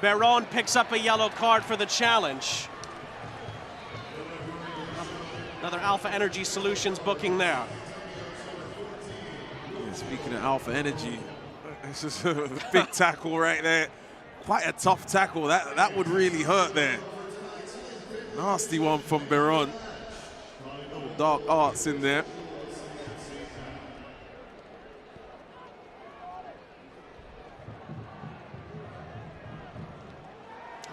Baron picks up a yellow card for the challenge. Another Alpha Energy Solutions booking there. Yeah, speaking of Alpha Energy, it's just a big tackle right there. Quite a tough tackle. That would really hurt there. Nasty one from Baron. Dark arts in there.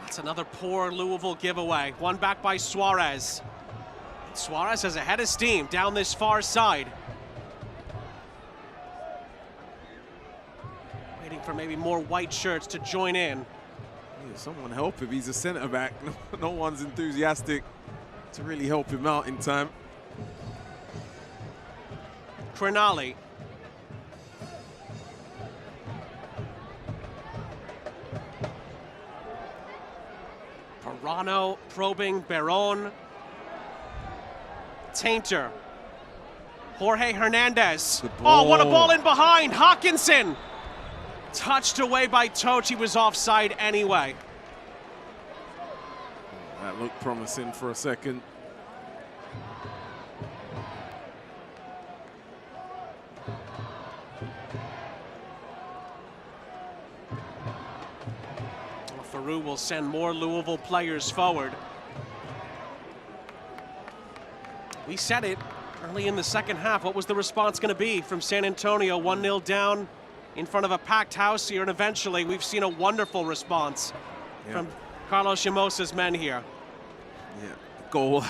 That's another poor Louisville giveaway. One back by Suarez. Suarez has a head of steam down this far side. Waiting for maybe more white shirts to join in. Yeah, someone help him. He's a center back. No one's enthusiastic to really help him out in time. Crinali. Pirano probing Baron. Tainter. Jorge Hernandez. Oh, what a ball in behind. Hawkinson. Touched away by Toch. He was offside anyway. That looked promising for a second. Faroux will send more Louisville players forward. We said it early in the second half. What was the response going to be from San Antonio? 1-0 down in front of a packed house here, and eventually we've seen a wonderful response from Carlos Llamosa's men here. Yeah, the goal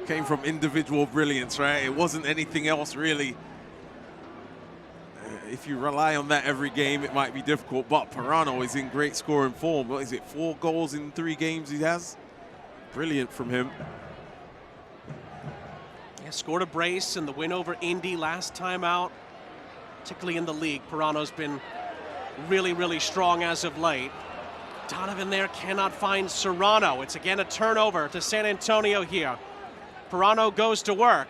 came from individual brilliance, right? It wasn't anything else really. if you rely on that every game, it might be difficult, but Pirano is in great scoring form. What is it, 4 goals in 3 games he has? Brilliant from him. Yeah, scored a brace in the win over Indy last time out, particularly in the league. Pirano's been really, really strong as of late. Donovan there cannot find Serrano. It's again a turnover to San Antonio here. Pirano goes to work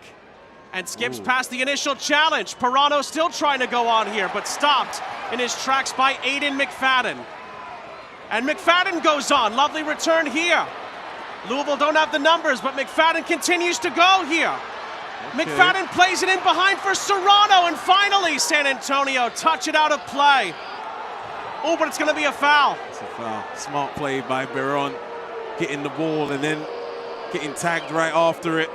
and skips past the initial challenge. Pirano still trying to go on here, but stopped in his tracks by Aiden McFadden. And McFadden goes on. Lovely return here. Louisville don't have the numbers, but McFadden continues to go here. Okay. McFadden plays it in behind for Serrano, and finally San Antonio touch it out of play. Oh, but it's going to be a foul. It's a foul. Smart play by Beron, getting the ball and then getting tagged right after it.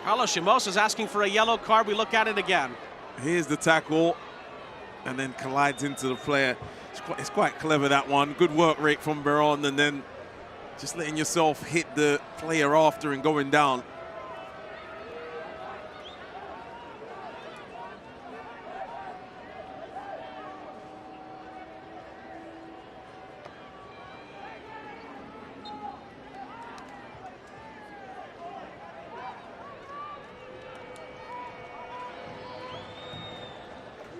Carlos Chimosa's asking for a yellow card. We look at it again. Here's the tackle, and then collides into the player. It's quite clever, that one. Good work rate from Beron, and then just letting yourself hit the player after and going down.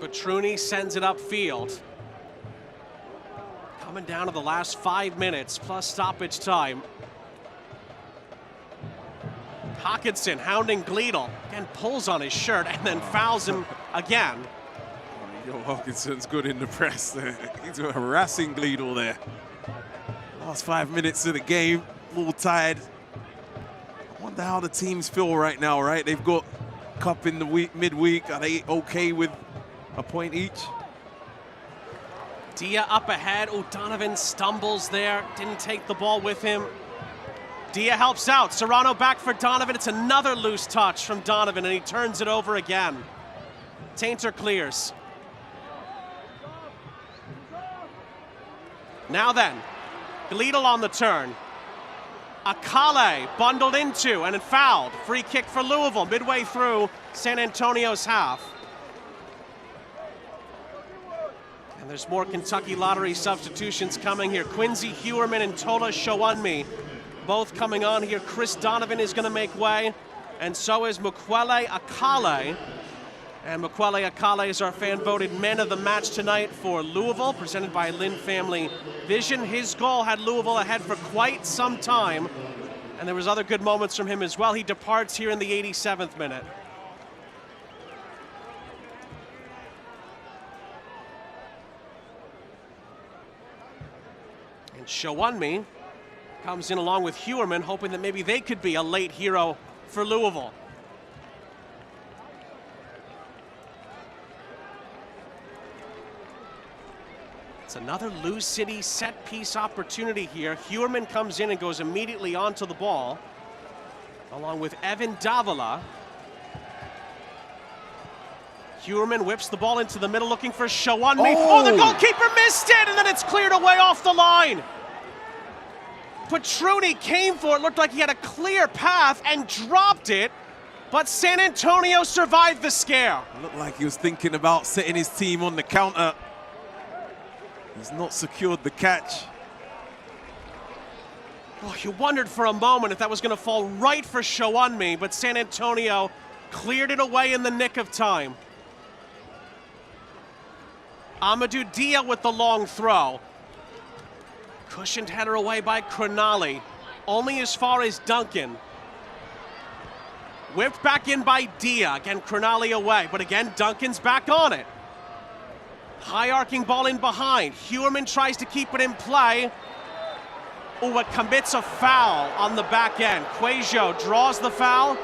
Petruni sends it upfield. Coming down to the last 5 minutes plus stoppage time. Hawkinson hounding Gleedle. Again, pulls on his shirt and then fouls him again. Yo, Hawkinson's good in the press. He's harassing Gleedle there. Last 5 minutes of the game, a little tired. I wonder how the teams feel right now, right? They've got Cup in the week, midweek. Are they okay with a point each? Dia up ahead. Oh, Donovan stumbles there. Didn't take the ball with him. Dia helps out. Serrano back for Donovan. It's another loose touch from Donovan, and he turns it over again. Tainter clears. Now then, Gleedle on the turn. Akale bundled into and fouled. Free kick for Louisville midway through San Antonio's half. And there's more Kentucky Lottery substitutions coming here. Quincy Hewerman and Tola Showunmi both coming on here. Chris Donovan is going to make way, and so is Mukwele Akale. And Mukwele Akale is our fan-voted man of the match tonight for Louisville, presented by Lynn Family Vision. His goal had Louisville ahead for quite some time, and there was other good moments from him as well. He departs here in the 87th minute. And Showunmi comes in along with Hewerman, hoping that maybe they could be a late hero for Louisville. It's another Lou City set-piece opportunity here. Hewerman comes in and goes immediately onto the ball, along with Evan Davila. Hewerman whips the ball into the middle, looking for Showunmi. Oh, the goalkeeper missed it, and then it's cleared away off the line. Petruni came for it, looked like he had a clear path and dropped it, but San Antonio survived the scare. It looked like he was thinking about setting his team on the counter. He's not secured the catch. Oh, you wondered for a moment if that was going to fall right for Showunmi, but San Antonio cleared it away in the nick of time. Amadou Dia with the long throw. Cushioned header away by Cronali, only as far as Duncan. Whipped back in by Dia, again Cronali away, but again Duncan's back on it. High arcing ball in behind. Hewerman tries to keep it in play. Oh, it commits a foul on the back end. Quajo draws the foul,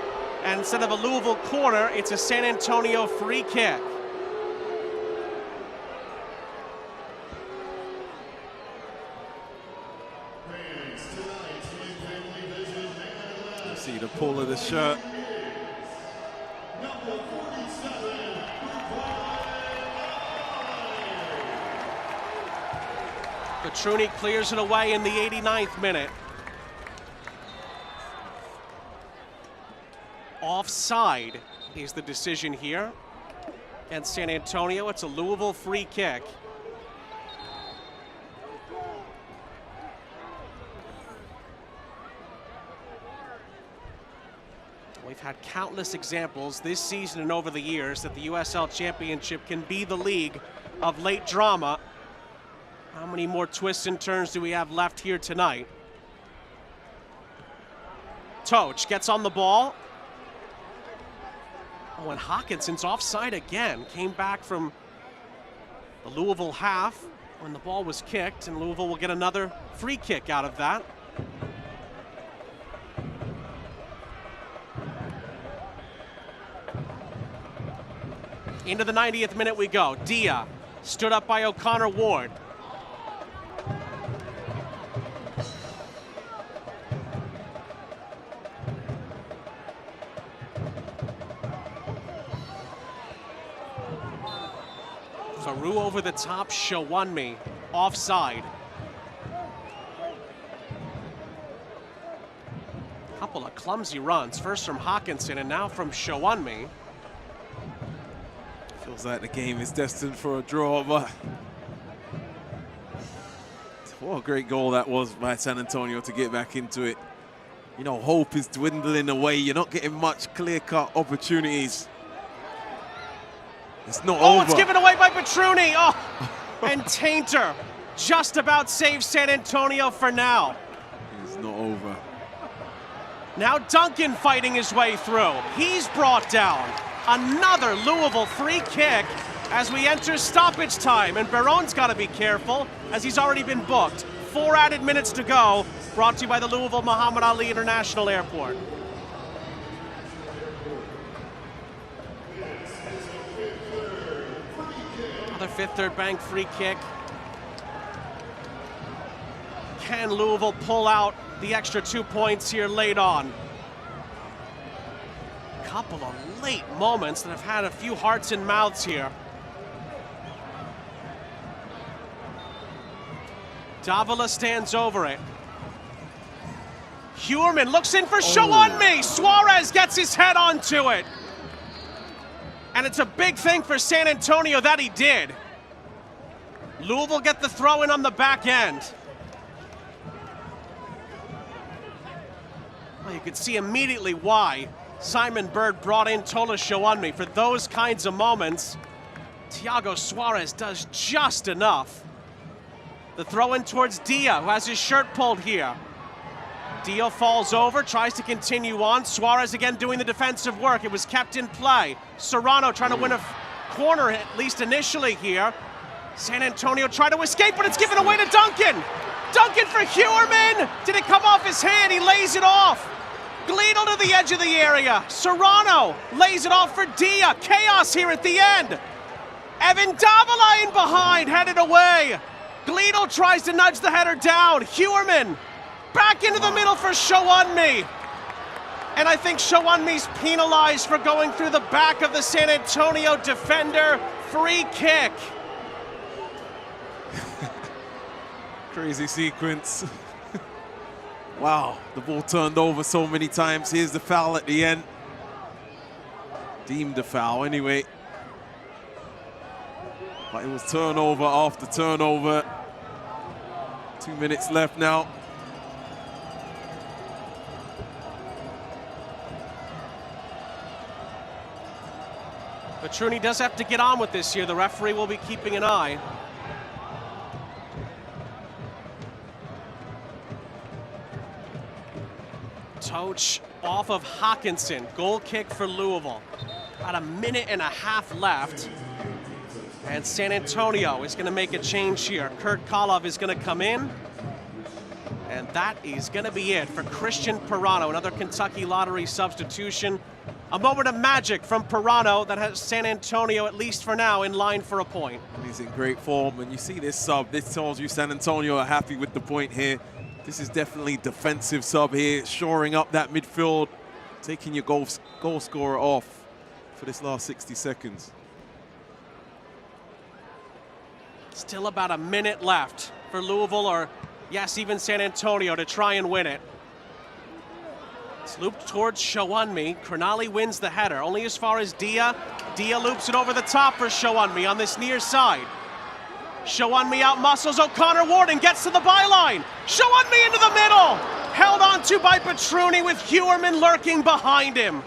and instead of a Louisville corner, it's a San Antonio free kick. You see the pull of the shirt. Petruni clears it away in the 89th minute. Offside. is the decision here against San Antonio. It's a Louisville free kick. We've had countless examples this season and over the years that the USL Championship can be the league of late drama. How many more twists and turns do we have left here tonight? Toch gets on the ball. Oh, and Hawkinson's offside again. Came back from the Louisville half when the ball was kicked, and Louisville will get another free kick out of that. Into the 90th minute we go. Dia stood up by O'Connor Ward. Faru over the top, Shawunmi offside. Couple of clumsy runs, first from Hawkinson and now from Shawunmi. Feels like the game is destined for a draw, but what a great goal that was by San Antonio to get back into it. You know, hope is dwindling away. You're not getting much clear-cut opportunities. It's not over. Oh, it's given away by Petruni. Oh, and Tainter just about saves San Antonio for now. It's not over. Now Duncan fighting his way through. He's brought down. Another Louisville free kick as we enter stoppage time. And Baron's got to be careful as he's already been booked. 4 added minutes to go. Brought to you by the Louisville Muhammad Ali International Airport. Another Fifth Third Bank free kick. Can Louisville pull out the extra 2 points here late on? Couple of late moments that have had a few hearts and mouths here. Davila stands over it. Huerman looks in for Shawunmi. Suarez gets his head onto it. And it's a big thing for San Antonio that he did. Louisville get the throw in on the back end. Well, you could see immediately why Simon Bird brought in Tola Shawunmi. For those kinds of moments, Thiago Suarez does just enough. The throw in towards Dia, who has his shirt pulled here. Dia falls over, tries to continue on. Suarez again doing the defensive work. It was kept in play. Serrano trying to win a corner, at least initially here. San Antonio tried to escape, but it's given away to Duncan. Duncan for Huerman. Did it come off his hand? He lays it off. Gleedle to the edge of the area. Serrano lays it off for Dia. Chaos here at the end. Evan Davila in behind, headed away. Gleedle tries to nudge the header down. Huerman back into the middle for Shawunmi. And I think Shawunmi's penalized for going through the back of the San Antonio defender. Free kick. Crazy sequence. Wow, the ball turned over so many times. Here's the foul at the end. Deemed a foul anyway. But it was turnover after turnover. 2 minutes left now. Petruni does have to get on with this here. The referee will be keeping an eye. Toch off of Hawkinson. Goal kick for Louisville. About a minute and a half left. And San Antonio is going to make a change here. Kurt Kolov is going to come in. And that is going to be it for Christian Pirano, another Kentucky Lottery substitution. A moment of magic from Pirano that has San Antonio, at least for now, in line for a point. He's in great form, and you see this sub. This tells you San Antonio are happy with the point here. This is definitely defensive sub here, shoring up that midfield, taking your goal scorer off for this last 60 seconds. Still about a minute left for Louisville, or yes, even San Antonio, to try and win it. It's looped towards Showunmi. Crognali wins the header, only as far as Dia. Dia loops it over the top for Showunmi on this near side. Showunmi out muscles O'Connor Ward and gets to the byline. Showunmi into the middle. Held on to by Petruni with Hewerman lurking behind him.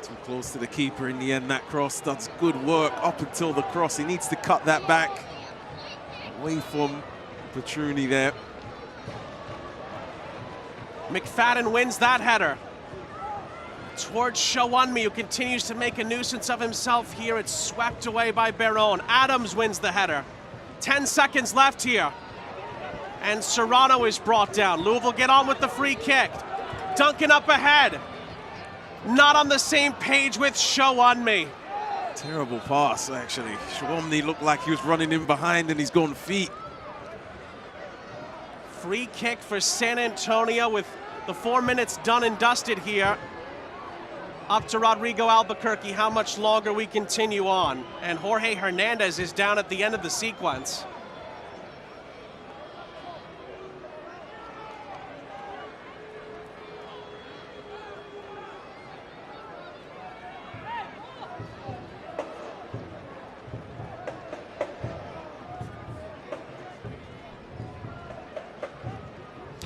Too close to the keeper in the end. That cross does good work up until the cross. He needs to cut that back away from Petruni there. McFadden wins that header. Towards Showunmi, who continues to make a nuisance of himself here. It's swept away by Barone. Adams wins the header. 10 seconds left here. And Serrano is brought down. Louisville get on with the free kick. Duncan up ahead. Not on the same page with Showunmi. Terrible pass, actually. Showunmi looked like he was running in behind and he's gone feet. Free kick for San Antonio with the 4 minutes done and dusted here. Up to Rodrigo Albuquerque, how much longer we continue on. And Jorge Hernandez is down at the end of the sequence.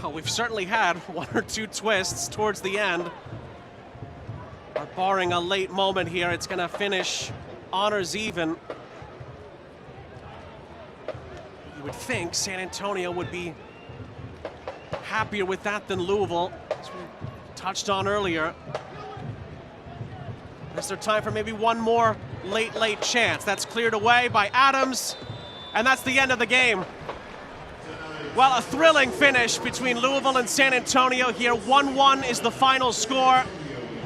Oh, we've certainly had one or two twists towards the end. Barring a late moment here, it's going to finish honors even. You would think San Antonio would be happier with that than Louisville, as we touched on earlier. Is there time for maybe one more late chance? That's cleared away by Adams, and that's the end of the game. Well, a thrilling finish between Louisville and San Antonio here. 1-1 is the final score.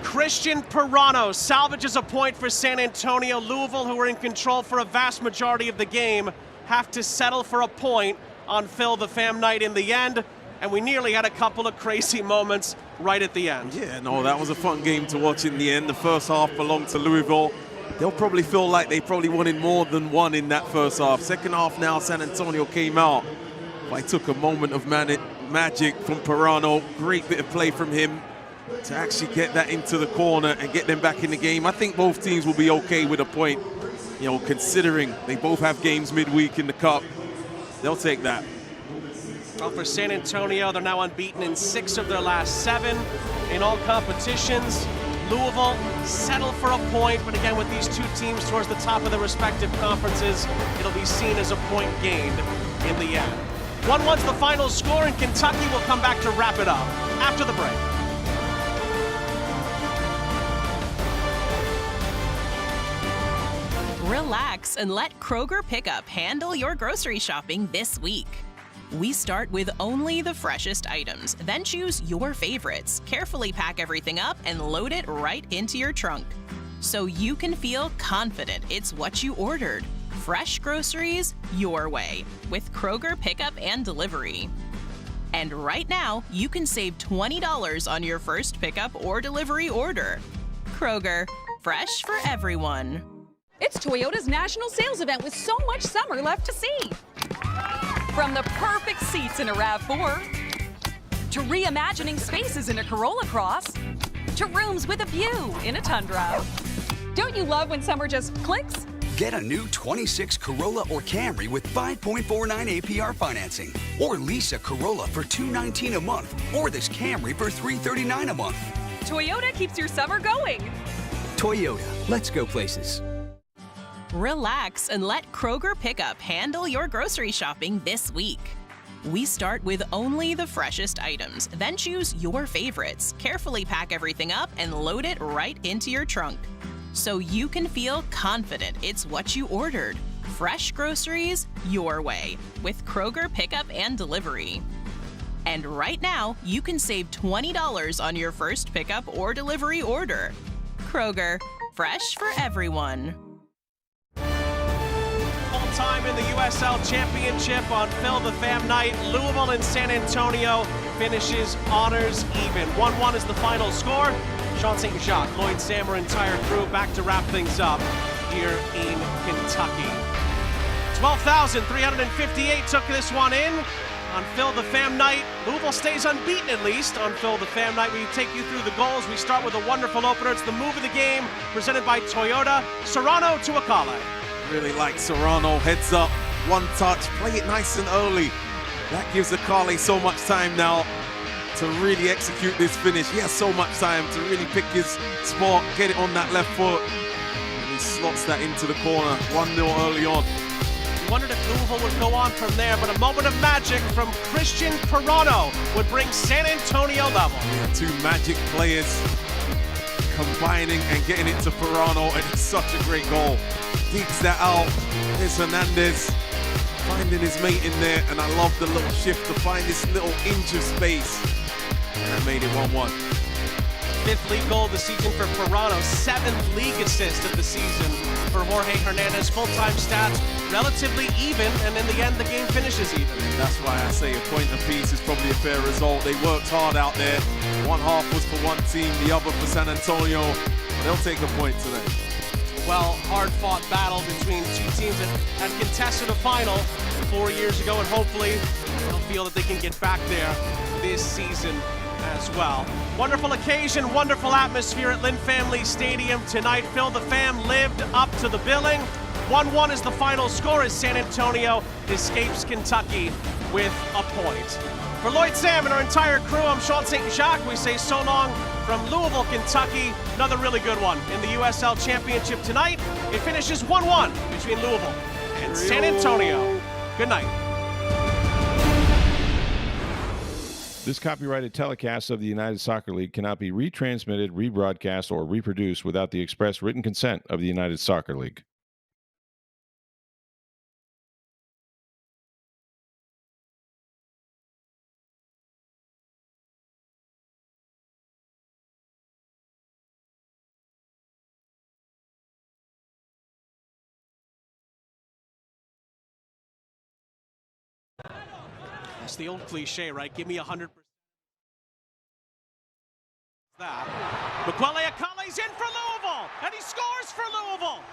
Christian Pirano salvages a point for San Antonio. Louisville, who were in control for a vast majority of the game, have to settle for a point on Phil the Fam night in the end. And we nearly had a couple of crazy moments right at the end. Yeah, no, that was a fun game to watch in the end. The first half belonged to Louisville. They'll probably feel like they probably wanted more than one in that first half. Second half now, San Antonio came out. I took a moment of magic from Pirano. Great bit of play from him to actually get that into the corner and get them back in the game. I think both teams will be okay with a point, you know, considering they both have games midweek in the Cup. They'll take that. Well, for San Antonio, they're now unbeaten in 6 of their last 7 in all competitions. Louisville settle for a point, but again, with these two teams towards the top of their respective conferences, it'll be seen as a point gained in the end. 1-1's the final score, and Kentucky will come back to wrap it up after the break. Relax and let Kroger Pickup handle your grocery shopping this week. We start with only the freshest items, then choose your favorites, carefully pack everything up, and load it right into your trunk, so you can feel confident it's what you ordered. Fresh groceries your way with Kroger Pickup and Delivery. And right now, you can save $20 on your first pickup or delivery order. Kroger, fresh for everyone. It's Toyota's national sales event with so much summer left to see. From the perfect seats in a RAV4, to reimagining spaces in a Corolla Cross, to rooms with a view in a Tundra. Don't you love when summer just clicks? Get a new 26 Corolla or Camry with 5.49 APR financing. Or lease a Corolla for $219 a month. Or this Camry for $339 a month. Toyota keeps your summer going. Toyota, let's go places. Relax and let Kroger Pickup handle your grocery shopping this week. We start with only the freshest items, then choose your favorites, carefully pack everything up, and load it right into your trunk, so you can feel confident it's what you ordered. Fresh groceries your way with Kroger Pickup and Delivery. And right now, you can save $20 on your first pickup or delivery order. Kroger, fresh for everyone. Time in the USL Championship on Phil the Fam night. Louisville and San Antonio finishes honors even. 1-1 is the final score. Sean St. Jacques, Lloyd Sammer, entire crew back to wrap things up here in Kentucky. 12,358 took this one in. On Phil the Fam night, Louisville stays unbeaten at least. On Phil the Fam night, we take you through the goals. We start with a wonderful opener. It's the move of the game, presented by Toyota. Serrano to Akale. Really like Serrano, heads up, one touch, play it nice and early. That gives Akale so much time now to really execute this finish. He has so much time to really pick his spot, get it on that left foot. And he slots that into the corner, 1-0 early on. Wondered if Louisville would go on from there, but a moment of magic from Christian Pirano would bring San Antonio level. Yeah, two magic players combining and getting it to Pirano, and it's such a great goal. Digs that out. There's Hernandez finding his mate in there, and I love the little shift to find this little inch of space. And that made it 1-1. 5th league goal of the season for Pirano, 7th league assist of the season for Jorge Hernandez. Full-time stats relatively even, and in the end the game finishes even. That's why I say a point apiece is probably a fair result. They worked hard out there. One half was for one team, the other for San Antonio. They'll take a point today. Well, hard-fought battle between two teams that had contested a final 4 years ago, and hopefully they'll feel that they can get back there this season as well. Wonderful occasion, wonderful atmosphere at Lynn Family Stadium tonight. Phil the Fam lived up to the billing. 1-1 is the final score as San Antonio escapes Kentucky with a point. For Lloyd Sam and our entire crew, I'm Sean St. Jacques. We say so long from Louisville, Kentucky. Another really good one in the USL Championship tonight. It finishes 1-1 between Louisville and San Antonio. Good night. This copyrighted telecast of the United Soccer League cannot be retransmitted, rebroadcast, or reproduced without the express written consent of the United Soccer League. That's the old cliche, right? Give me 100%. That. Miquele Akale's in for Louisville, and he scores for Louisville.